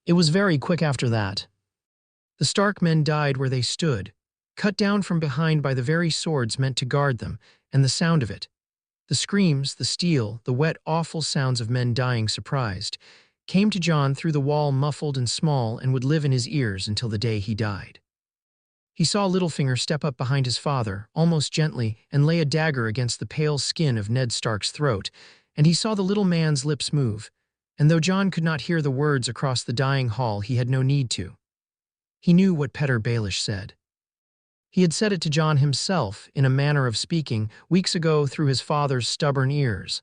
It was very quick after that. The Stark men died where they stood, cut down from behind by the very swords meant to guard them, and the sound of it, the screams, the steel, the wet, awful sounds of men dying surprised, came to Jon through the wall muffled and small and would live in his ears until the day he died. He saw Littlefinger step up behind his father, almost gently, and lay a dagger against the pale skin of Ned Stark's throat, and he saw the little man's lips move, and though Jon could not hear the words across the dying hall, he had no need to. He knew what Petyr Baelish said. He had said it to Jon himself, in a manner of speaking, weeks ago through his father's stubborn ears.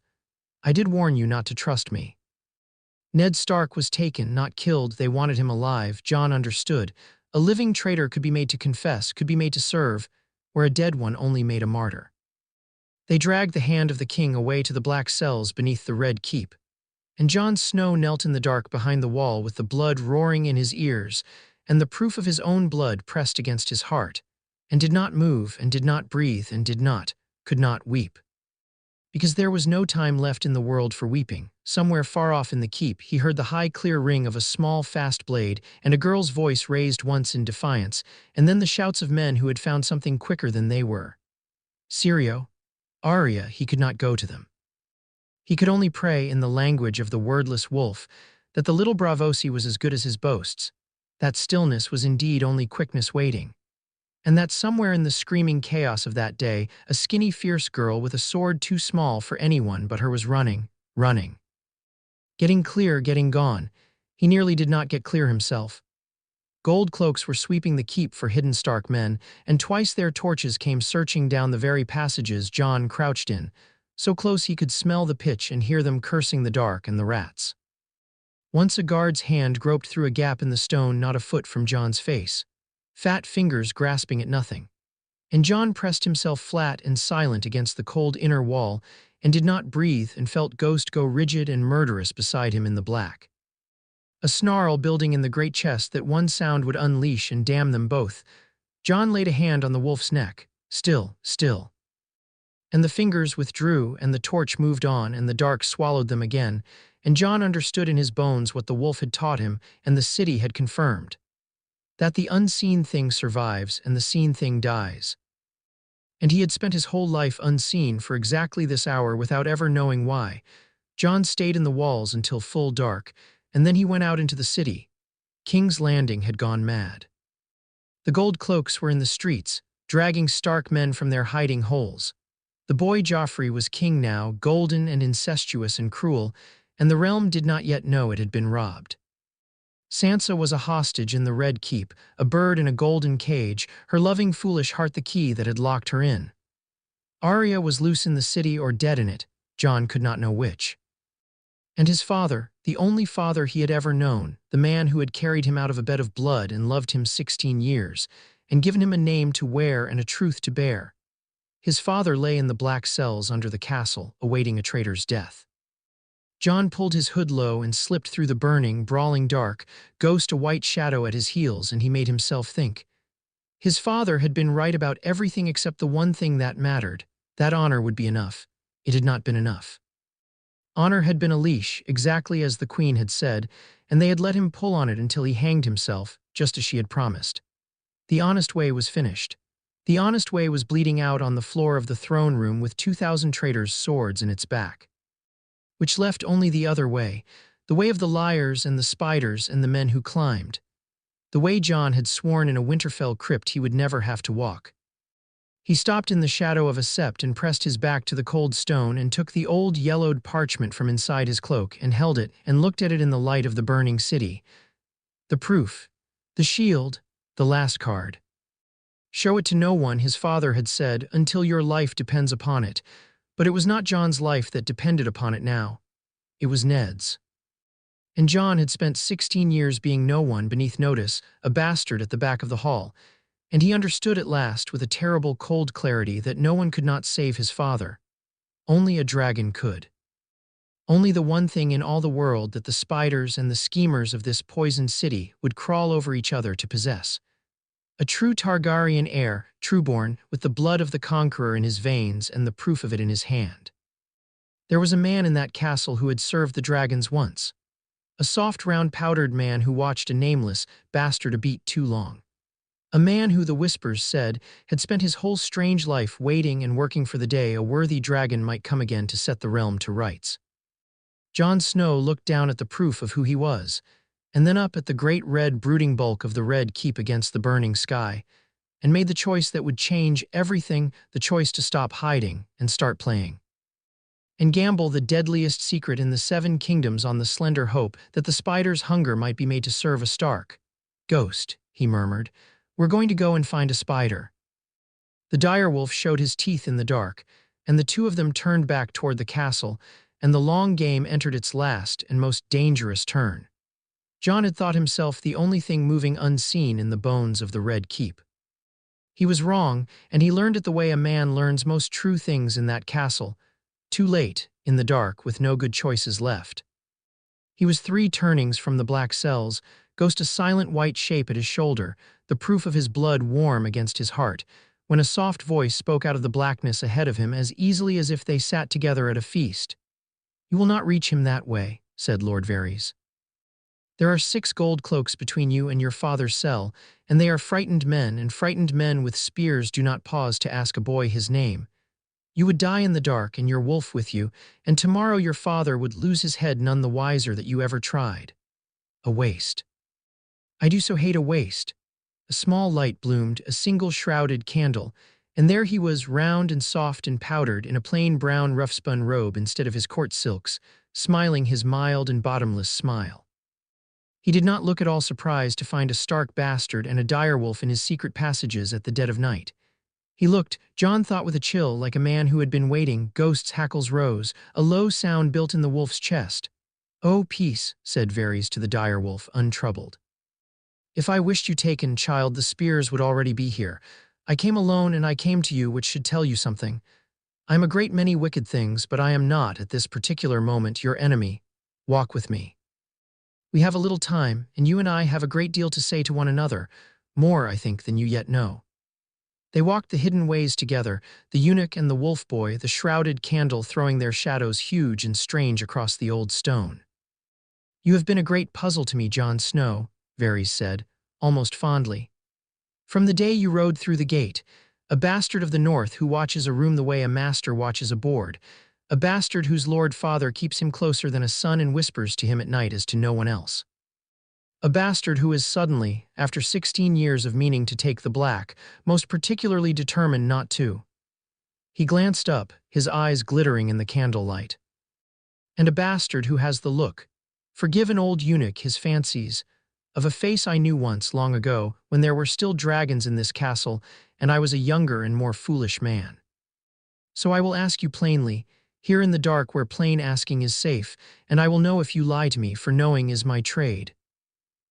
I did warn you not to trust me. Ned Stark was taken, not killed. They wanted him alive. Jon understood. A living traitor could be made to confess, could be made to serve, where a dead one only made a martyr. They dragged the hand of the king away to the black cells beneath the Red Keep, and Jon Snow knelt in the dark behind the wall with the blood roaring in his ears and the proof of his own blood pressed against his heart, and did not move and did not breathe and could not weep. Because there was no time left in the world for weeping. Somewhere far off in the keep, he heard the high, clear ring of a small, fast blade, and a girl's voice raised once in defiance, and then the shouts of men who had found something quicker than they were. SAYO, Arya, he could not go to them. He could only pray in the language of the wordless wolf that the little Bravosi was as good as his boasts. That stillness was indeed only quickness waiting. and that somewhere in the screaming chaos of that day, a skinny, fierce girl with a sword too small for anyone but her was running, running. Getting clear, getting gone. He nearly did not get clear himself. Gold cloaks were sweeping the keep for hidden Stark men, and twice their torches came searching down the very passages Jon crouched in, so close he could smell the pitch and hear them cursing the dark and the rats. Once a guard's hand groped through a gap in the stone not a foot from Jon's face, fat fingers grasping at nothing. And Jon pressed himself flat and silent against the cold inner wall and did not breathe and felt Ghost go rigid and murderous beside him in the black. A snarl building in the great chest that one sound would unleash and damn them both. Jon laid a hand on the wolf's neck. Still, still. And the fingers withdrew and the torch moved on and the dark swallowed them again, and Jon understood in his bones what the wolf had taught him and the city had confirmed. That the unseen thing survives and the seen thing dies. And he had spent his whole life unseen for exactly this hour without ever knowing why. Jon stayed in the walls until full dark, and then he went out into the city. King's Landing had gone mad. The gold cloaks were in the streets, dragging Stark men from their hiding holes. The boy Joffrey was king now, golden and incestuous and cruel, and the realm did not yet know it had been robbed. Sansa was a hostage in the Red Keep, a bird in a golden cage, her loving foolish heart the key that had locked her in. Arya was loose in the city or dead in it, Jon could not know which. And his father, the only father he had ever known, the man who had carried him out of a bed of blood and loved him 16 years, and given him a name to wear and a truth to bear. His father lay in the black cells under the castle, awaiting a traitor's death. Jon pulled his hood low and slipped through the burning, brawling dark, Ghost a white shadow at his heels, and he made himself think. His father had been right about everything except the one thing that mattered. That honor would be enough. It had not been enough. Honor had been a leash, exactly as the Queen had said, and they had let him pull on it until he hanged himself, just as she had promised. The honest way was finished. The honest way was bleeding out on the floor of the throne room with 2,000 traitors' swords in its back. Which left only the other way, the way of the liars and the spiders and the men who climbed. The way Jon had sworn in a Winterfell crypt he would never have to walk. He stopped in the shadow of a sept and pressed his back to the cold stone and took the old yellowed parchment from inside his cloak and held it and looked at it in the light of the burning city. The proof, the shield, the last card. Show it to no one, his father had said, until your life depends upon it. But it was not Jon's life that depended upon it now. It was Ned's. And Jon had spent 16 years being no one beneath notice, a bastard at the back of the hall, and he understood at last with a terrible cold clarity that no one could not save his father. Only a dragon could. Only the one thing in all the world that the spiders and the schemers of this poisoned city would crawl over each other to possess. A true Targaryen heir, trueborn, with the blood of the conqueror in his veins and the proof of it in his hand. There was a man in that castle who had served the dragons once. A soft, round, powdered man who watched a nameless bastard a beat too long. A man who, the whispers said, had spent his whole strange life waiting and working for the day a worthy dragon might come again to set the realm to rights. Jon Snow looked down at the proof of who he was, and then up at the great red brooding bulk of the Red Keep against the burning sky, and made the choice that would change everything, the choice to stop hiding and start playing. And gamble the deadliest secret in the 7 kingdoms on the slender hope that the spider's hunger might be made to serve a Stark. Ghost, he murmured, we're going to go and find a spider. The direwolf showed his teeth in the dark, and the two of them turned back toward the castle, and the long game entered its last and most dangerous turn. Jon had thought himself the only thing moving unseen in the bones of the Red Keep. He was wrong, and he learned it the way a man learns most true things in that castle, too late, in the dark, with no good choices left. He was 3 turnings from the black cells, Ghost a silent white shape at his shoulder, the proof of his blood warm against his heart, when a soft voice spoke out of the blackness ahead of him as easily as if they sat together at a feast. You will not reach him that way, said Lord Varys. There are 6 gold cloaks between you and your father's cell, and they are frightened men, and frightened men with spears do not pause to ask a boy his name. You would die in the dark and your wolf with you, and tomorrow your father would lose his head none the wiser that you ever tried. A waste. I do so hate a waste. A A small light bloomed, a single shrouded candle, and there he was, round and soft and powdered, in a plain brown rough-spun robe instead of his court silks, smiling his mild and bottomless smile. He did not look at all surprised to find a stark bastard and a direwolf in his secret passages at the dead of night. He looked, John thought with a chill, like a man who had been waiting. Ghost's hackles rose, a low sound built in the wolf's chest. "Oh, peace," said Varys to the direwolf, untroubled. "If I wished you taken, child, the spears would already be here. I came alone, and I came to you, which should tell you something. I am a great many wicked things, but I am not, at this particular moment, your enemy. Walk with me. We have a little time, and you and I have a great deal to say to one another, more, I think, than you yet know." They walked the hidden ways together, the eunuch and the wolf boy, the shrouded candle throwing their shadows huge and strange across the old stone. "You have been a great puzzle to me, Jon Snow," Varys said, almost fondly. "From the day you rode through the gate, a bastard of the north who watches a room the way a master watches a board, a bastard whose lord father keeps him closer than a son and whispers to him at night as to no one else. A bastard who is suddenly, after 16 years of meaning to take the black, most particularly determined not to." He glanced up, his eyes glittering in the candlelight. "And a bastard who has the look, forgive an old eunuch his fancies, of a face I knew once, long ago, when there were still dragons in this castle, and I was a younger and more foolish man. So I will ask you plainly, here in the dark where plain asking is safe, and I will know if you lie to me, for knowing is my trade.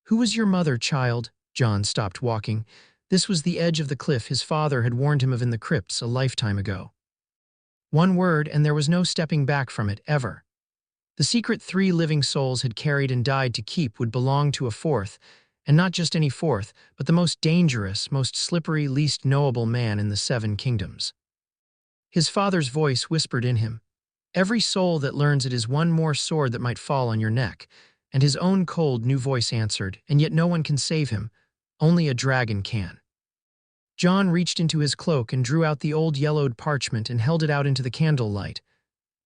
Who was your mother, child?" Jon stopped walking. This was the edge of the cliff his father had warned him of in the crypts a lifetime ago. One word, and there was no stepping back from it, ever. The secret 3 living souls had carried and died to keep would belong to a fourth, and not just any fourth, but the most dangerous, most slippery, least knowable man in the 7 kingdoms. His father's voice whispered in him, "Every soul that learns it is one more sword that might fall on your neck," and his own cold new voice answered, "And yet no one can save him. Only a dragon can." Jon reached into his cloak and drew out the old yellowed parchment and held it out into the candlelight.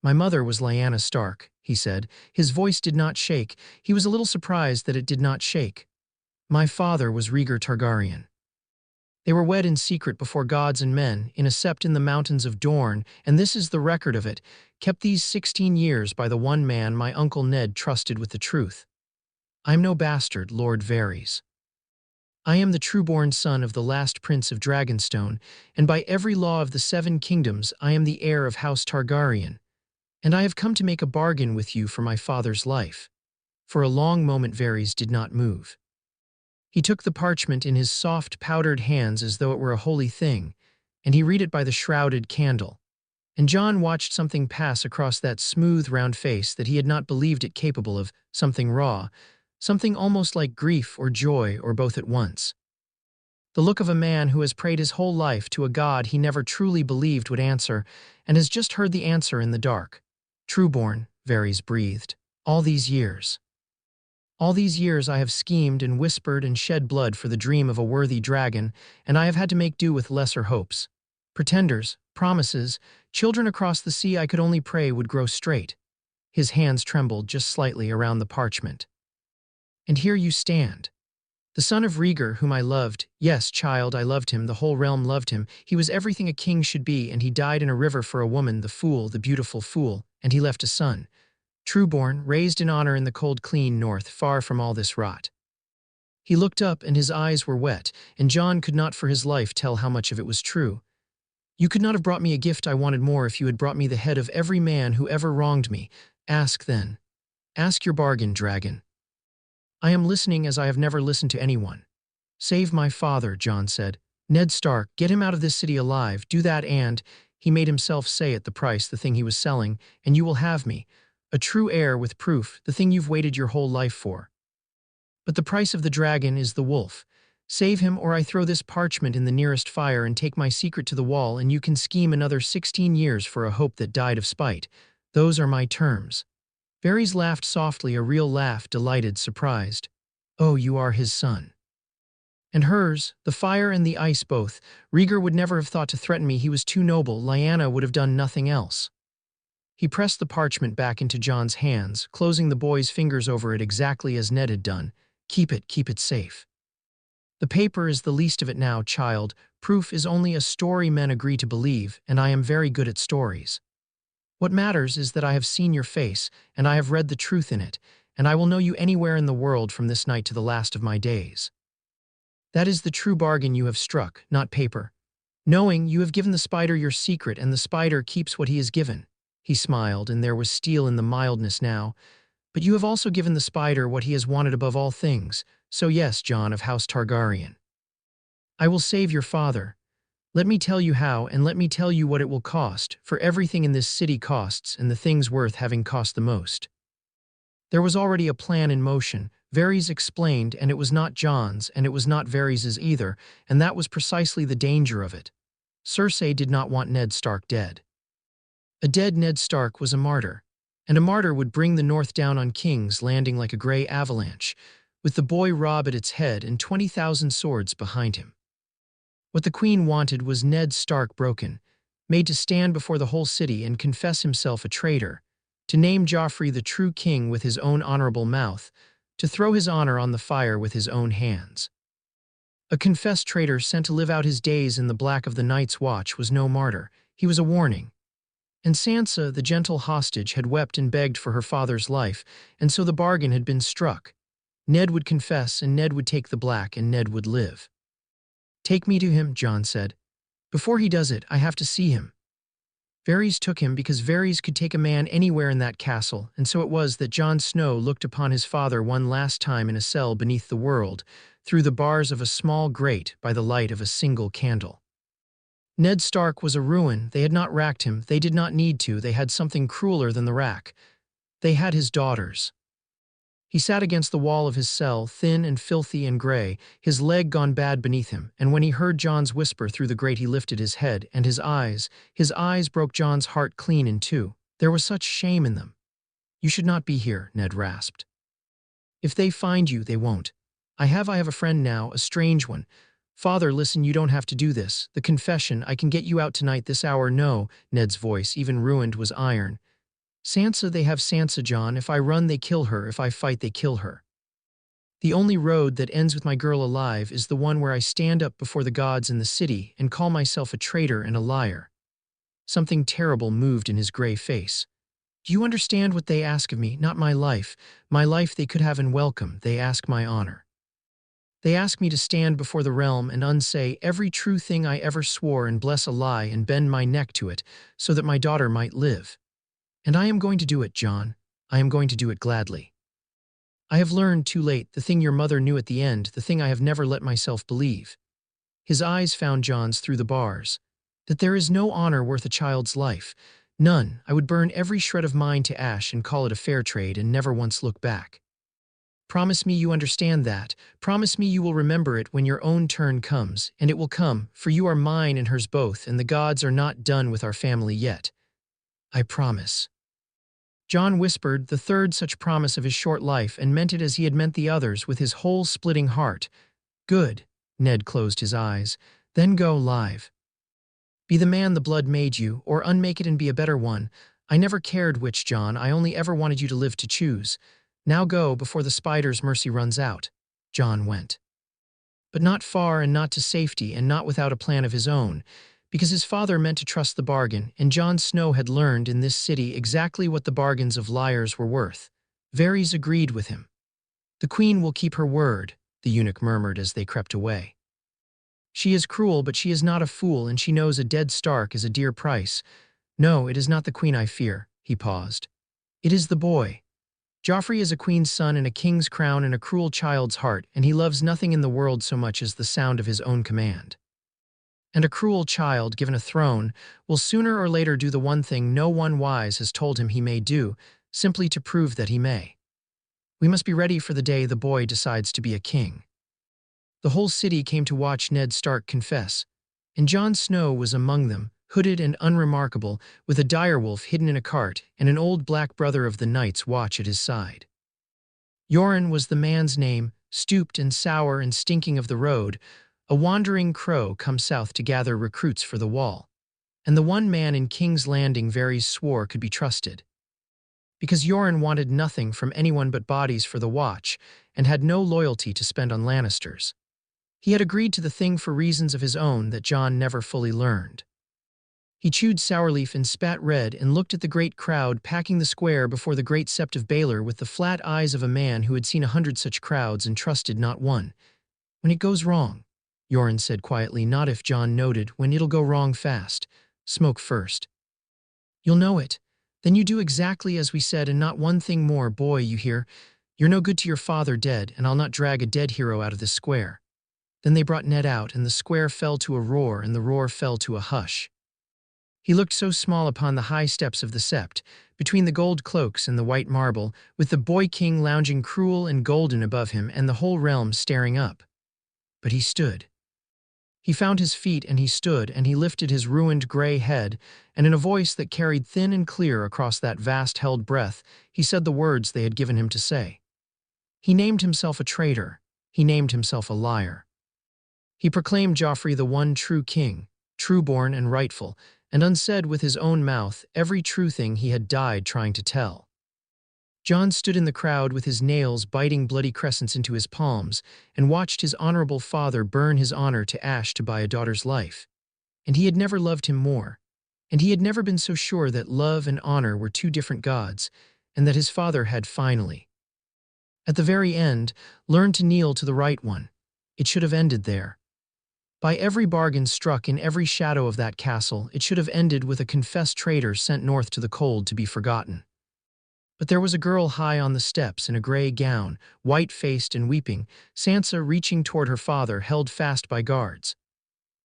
"My mother was Lyanna Stark," he said. His voice did not shake. He was a little surprised that it did not shake. "My father was Rhaegar Targaryen. They were wed in secret before gods and men, in a sept in the mountains of Dorne, and this is the record of it, kept these 16 years by the one man my uncle Ned trusted with the truth. I am no bastard, Lord Varys. I am the true-born son of the last prince of Dragonstone, and by every law of the 7 kingdoms I am the heir of House Targaryen. And I have come to make a bargain with you for my father's life." For a long moment Varys did not move. He took the parchment in his soft, powdered hands as though it were a holy thing, and he read it by the shrouded candle. And Jon watched something pass across that smooth, round face that he had not believed it capable of, something raw, something almost like grief or joy or both at once. The look of a man who has prayed his whole life to a god he never truly believed would answer, and has just heard the answer in the dark. "Trueborn," Varys breathed. "All these years. All these years I have schemed and whispered and shed blood for the dream of a worthy dragon, and I have had to make do with lesser hopes. Pretenders, promises, children across the sea I could only pray would grow straight." His hands trembled just slightly around the parchment. "And here you stand. The son of Rhaegar, whom I loved. Yes, child, I loved him, the whole realm loved him. He was everything a king should be, and he died in a river for a woman, the fool, the beautiful fool, and he left a son. Trueborn, raised in honor in the cold clean north, far from all this rot." He looked up, and his eyes were wet, and Jon could not for his life tell how much of it was true. "You could not have brought me a gift I wanted more if you had brought me the head of every man who ever wronged me. Ask then. Ask your bargain, dragon. I am listening as I have never listened to anyone." "Save my father," Jon said. "Ned Stark, get him out of this city alive. Do that and," he made himself say at the price the thing he was selling, "and you will have me. A true heir with proof, the thing you've waited your whole life for. But the price of the dragon is the wolf. Save him, or I throw this parchment in the nearest fire and take my secret to the wall, and you can scheme another 16 years for a hope that died of spite. Those are my terms." Varys laughed softly, a real laugh, delighted, surprised. "Oh, you are his son." "And hers, the fire and the ice both. Rhaegar would never have thought to threaten me, he was too noble. Lyanna would have done nothing else." He pressed the parchment back into Jon's hands, closing the boy's fingers over it exactly as Ned had done. Keep it safe." The paper is the least of it now, child. Proof is only a story men agree to believe, and I am very good at stories. What matters is that I have seen your face, and I have read the truth in it, and I will know you anywhere in the world from this night to the last of my days. That is the true bargain you have struck, not paper. Knowing you have given the spider your secret, and the spider keeps what he has given. He smiled, and there was steel in the mildness now. But you have also given the spider what he has wanted above all things. So yes, John of House Targaryen. I will save your father. Let me tell you how, and let me tell you what it will cost, for everything in this city costs, and the things worth having cost the most. There was already a plan in motion. Varys explained, and it was not John's, and it was not Varys's either, and that was precisely the danger of it. Cersei did not want Ned Stark dead. A dead Ned Stark was a martyr, and a martyr would bring the North down on King's Landing like a gray avalanche, with the boy Robb at its head and 20,000 swords behind him. What the Queen wanted was Ned Stark broken, made to stand before the whole city and confess himself a traitor, to name Joffrey the true king with his own honorable mouth, to throw his honor on the fire with his own hands. A confessed traitor sent to live out his days in the black of the Night's Watch was no martyr, he was a warning. And Sansa, the gentle hostage, had wept and begged for her father's life, and so the bargain had been struck. Ned would confess, and Ned would take the black, and Ned would live. Take me to him, Jon said. Before he does it, I have to see him. Varys took him because Varys could take a man anywhere in that castle, and so it was that Jon Snow looked upon his father one last time in a cell beneath the world, through the bars of a small grate by the light of a single candle. Ned Stark was a ruin. They had not racked him. They did not need to. They had something crueler than the rack. They had his daughters. He sat against the wall of his cell, thin and filthy and gray, his leg gone bad beneath him, and when he heard Jon's whisper through the grate he lifted his head, and his eyes broke Jon's heart clean in two. There was such shame in them. You should not be here, Ned rasped. If they find you, they won't. I have a friend now, a strange one. Father, listen, you don't have to do this. The confession, I can get you out tonight this hour. No, Ned's voice, even ruined, was iron. Sansa, they have Sansa, Jon. If I run, they kill her. If I fight, they kill her. The only road that ends with my girl alive is the one where I stand up before the gods in the city and call myself a traitor and a liar. Something terrible moved in his gray face. Do you understand what they ask of me? Not my life. My life they could have and welcome. They ask my honor. They ask me to stand before the realm and unsay every true thing I ever swore and bless a lie and bend my neck to it so that my daughter might live. And I am going to do it, Jon. I am going to do it gladly. I have learned too late the thing your mother knew at the end, the thing I have never let myself believe. His eyes found Jon's through the bars. That there is no honor worth a child's life. None. I would burn every shred of mine to ash and call it a fair trade and never once look back. Promise me you understand that. Promise me you will remember it when your own turn comes, and it will come, for you are mine and hers both, and the gods are not done with our family yet. I promise. Jon whispered the third such promise of his short life and meant it as he had meant the others with his whole splitting heart. Good. Ned closed his eyes. Then go live. Be the man the blood made you, or unmake it and be a better one. I never cared which, Jon. I only ever wanted you to live to choose. Now go before the spider's mercy runs out. Jon went. But not far and not to safety and not without a plan of his own, because his father meant to trust the bargain, and Jon Snow had learned in this city exactly what the bargains of liars were worth. Varys agreed with him. The queen will keep her word, the eunuch murmured as they crept away. She is cruel, but she is not a fool, and she knows a dead Stark is a dear price. No, it is not the queen I fear, he paused. It is the boy. Joffrey is a queen's son and a king's crown and a cruel child's heart, and he loves nothing in the world so much as the sound of his own command. And a cruel child, given a throne, will sooner or later do the one thing no one wise has told him he may do, simply to prove that he may. We must be ready for the day the boy decides to be a king. The whole city came to watch Ned Stark confess, and Jon Snow was among them, hooded and unremarkable, with a direwolf hidden in a cart and an old black brother of the Night's Watch at his side. Yoren was the man's name, stooped and sour and stinking of the road, a wandering crow come south to gather recruits for the wall, and the one man in King's Landing Varys swore could be trusted. Because Yoren wanted nothing from anyone but bodies for the Watch, and had no loyalty to spend on Lannisters. He had agreed to the thing for reasons of his own that John never fully learned. He chewed sour leaf and spat red and looked at the great crowd packing the square before the great sept of Baylor with the flat eyes of a man who had seen 100 such crowds and trusted not one. When it goes wrong, Yoren said quietly, not if John noted, when it'll go wrong fast. Smoke first. You'll know it. Then you do exactly as we said and not one thing more, boy, you hear? You're no good to your father dead, and I'll not drag a dead hero out of this square. Then they brought Ned out, and the square fell to a roar, and the roar fell to a hush. He looked so small upon the high steps of the sept, between the gold cloaks and the white marble, with the boy king lounging cruel and golden above him and the whole realm staring up. But he stood. He found his feet and he stood, and he lifted his ruined gray head, and in a voice that carried thin and clear across that vast held breath, he said the words they had given him to say. He named himself a traitor. He named himself a liar. He proclaimed Joffrey the one true king, true-born and rightful, and unsaid with his own mouth every true thing he had died trying to tell. John stood in the crowd with his nails biting bloody crescents into his palms and watched his honorable father burn his honor to ash to buy a daughter's life. And he had never loved him more, and he had never been so sure that love and honor were two different gods, and that his father had finally, at the very end, learned to kneel to the right one. It should have ended there. By every bargain struck in every shadow of that castle, it should have ended with a confessed traitor sent north to the cold to be forgotten. But there was a girl high on the steps in a gray gown, white-faced and weeping, Sansa reaching toward her father, held fast by guards.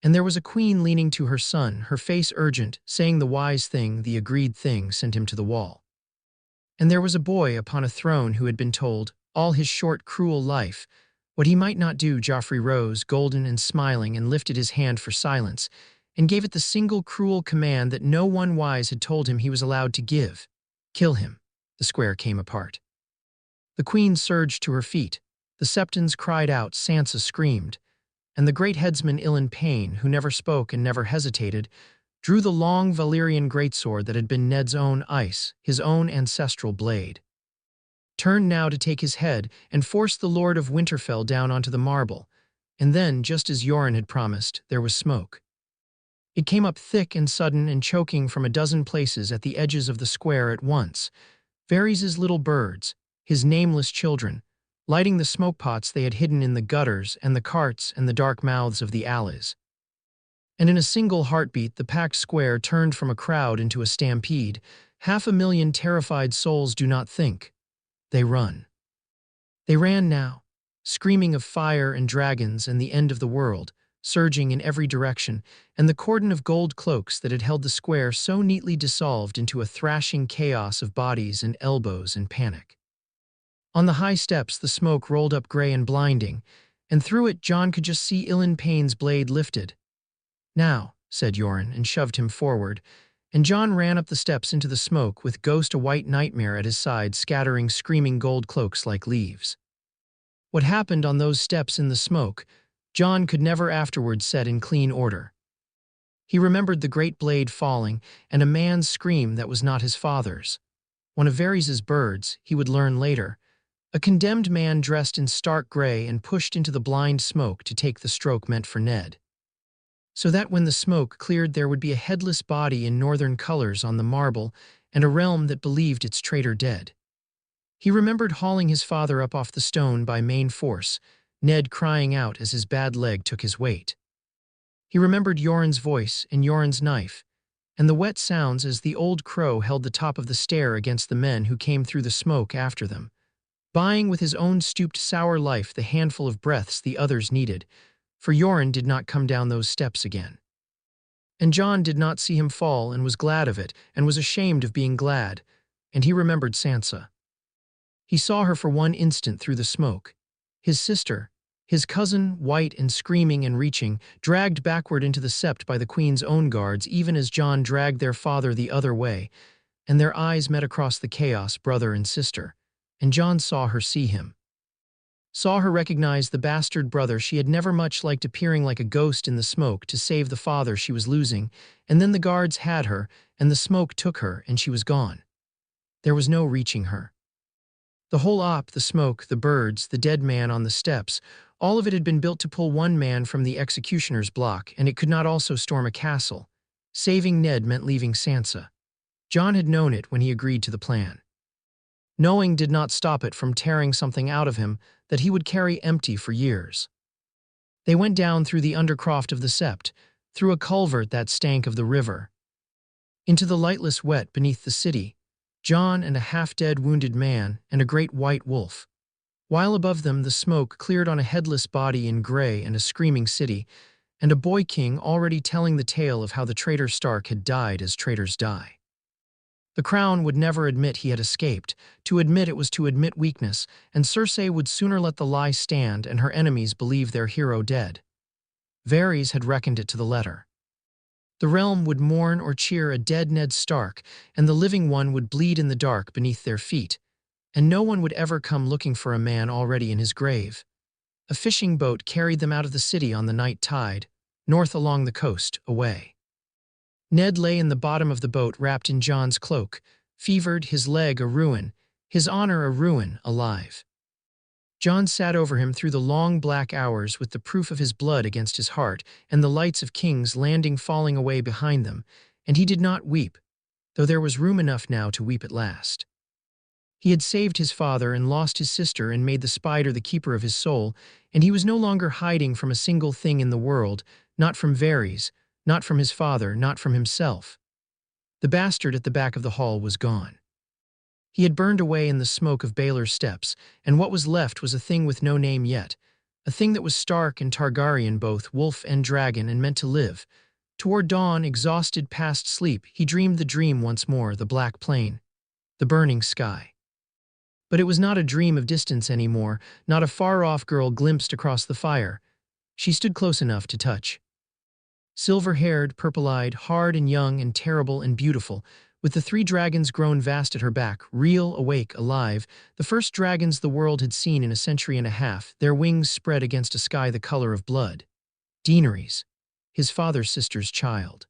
And there was a queen leaning to her son, her face urgent, saying the wise thing, the agreed thing sent him to the wall. And there was a boy upon a throne who had been told, all his short, cruel life, what he might not do. Joffrey rose, golden and smiling, and lifted his hand for silence, and gave it the single cruel command that no one wise had told him he was allowed to give. Kill him. The square came apart. The queen surged to her feet. The Septons cried out, Sansa screamed, and the great headsman ill in pain, who never spoke and never hesitated, drew the long Valyrian greatsword that had been Ned's own ice, his own ancestral blade. Turned now to take his head and force the Lord of Winterfell down onto the marble, and then, just as Yoren had promised, there was smoke. It came up thick and sudden and choking from a dozen places at the edges of the square at once. Varys' little birds, his nameless children, lighting the smoke pots they had hidden in the gutters and the carts and the dark mouths of the alleys. And in a single heartbeat the packed square turned from a crowd into a stampede. 500,000 terrified souls do not think. They run. They ran now, screaming of fire and dragons and the end of the world, surging in every direction, and the cordon of gold cloaks that had held the square so neatly dissolved into a thrashing chaos of bodies and elbows and panic. On the high steps the smoke rolled up gray and blinding, and through it John could just see Ilan Payne's blade lifted. Now, said Yoren, and shoved him forward, and John ran up the steps into the smoke with Ghost a white nightmare at his side, scattering screaming gold cloaks like leaves. What happened on those steps in the smoke, John could never afterward set in clean order. He remembered the great blade falling and a man's scream that was not his father's. One of Varys' birds, he would learn later, a condemned man dressed in stark gray and pushed into the blind smoke to take the stroke meant for Ned. So that when the smoke cleared there would be a headless body in northern colors on the marble and a realm that believed its traitor dead. He remembered hauling his father up off the stone by main force, Ned crying out as his bad leg took his weight. He remembered Yoren's voice and Yoren's knife, and the wet sounds as the old crow held the top of the stair against the men who came through the smoke after them, buying with his own stooped sour life the handful of breaths the others needed, for Yoren did not come down those steps again. And John did not see him fall and was glad of it and was ashamed of being glad, and he remembered Sansa. He saw her for one instant through the smoke. His sister, his cousin, white and screaming and reaching, dragged backward into the sept by the queen's own guards even as John dragged their father the other way, and their eyes met across the chaos, brother and sister, and John saw her see him. Saw her recognize the bastard brother she had never much liked appearing like a ghost in the smoke to save the father she was losing, and then the guards had her, and the smoke took her, and she was gone. There was no reaching her. The whole the smoke, the birds, the dead man on the steps, All of it had been built to pull one man from the executioner's block, and it could not also storm a castle. Saving Ned meant leaving Sansa. Jon had known it when he agreed to the plan. Knowing did not stop it from tearing something out of him that he would carry empty for years. They went down through the undercroft of the Sept, through a culvert that stank of the river, into the lightless wet beneath the city, Jon and a half-dead wounded man and a great white wolf. While above them the smoke cleared on a headless body in gray and a screaming city, and a boy king already telling the tale of how the traitor Stark had died as traitors die. The Crown would never admit he had escaped. To admit it was to admit weakness, and Cersei would sooner let the lie stand and her enemies believe their hero dead. Varys had reckoned it to the letter. The realm would mourn or cheer a dead Ned Stark, and the living one would bleed in the dark beneath their feet, and no one would ever come looking for a man already in his grave. A fishing boat carried them out of the city on the night tide, north along the coast, away. Ned lay in the bottom of the boat wrapped in Jon's cloak, fevered, his leg a ruin, his honor a ruin, alive. Jon sat over him through the long black hours with the proof of his blood against his heart and the lights of King's Landing falling away behind them, and he did not weep, though there was room enough now to weep at last. He had saved his father and lost his sister and made the spider the keeper of his soul, and he was no longer hiding from a single thing in the world, not from Varys, not from his father, not from himself. The bastard at the back of the hall was gone. He had burned away in the smoke of Baelor's steps, and what was left was a thing with no name yet, a thing that was Stark and Targaryen both, wolf and dragon, and meant to live. Toward dawn, exhausted past sleep, he dreamed the dream once more, the black plain, the burning sky. But it was not a dream of distance anymore, not a far-off girl glimpsed across the fire. She stood close enough to touch. Silver-haired, purple-eyed, hard and young and terrible and beautiful, with the 3 dragons grown vast at her back, real, awake, alive, the first dragons the world had seen in a century and a half, their wings spread against a sky the color of blood. Daenerys, his father's sister's child.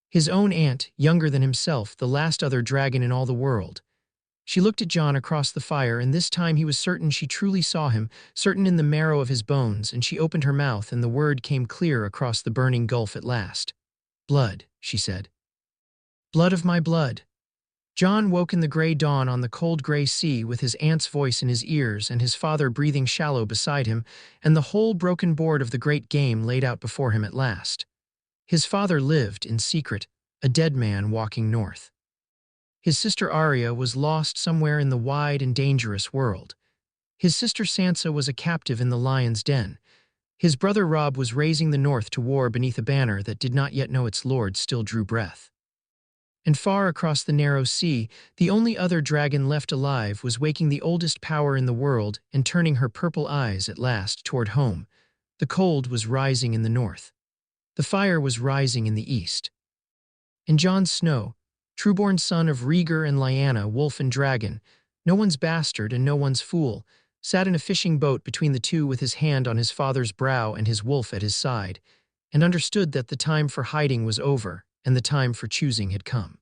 His own aunt, younger than himself, the last other dragon in all the world. She looked at Jon across the fire, and this time he was certain she truly saw him, certain in the marrow of his bones, and she opened her mouth, and the word came clear across the burning gulf at last. "Blood," she said. "Blood of my blood." Jon woke in the gray dawn on the cold gray sea with his aunt's voice in his ears and his father breathing shallow beside him, and the whole broken board of the great game laid out before him at last. His father lived, in secret, a dead man walking north. His sister Arya was lost somewhere in the wide and dangerous world. His sister Sansa was a captive in the lion's den. His brother Robb was raising the north to war beneath a banner that did not yet know its lord still drew breath. And far across the narrow sea, the only other dragon left alive was waking the oldest power in the world and turning her purple eyes at last toward home. The cold was rising in the north. The fire was rising in the east. And Jon Snow, trueborn son of Rhaegar and Lyanna, wolf and dragon, no one's bastard and no one's fool, sat in a fishing boat between the two with his hand on his father's brow and his wolf at his side, and understood that the time for hiding was over and the time for choosing had come.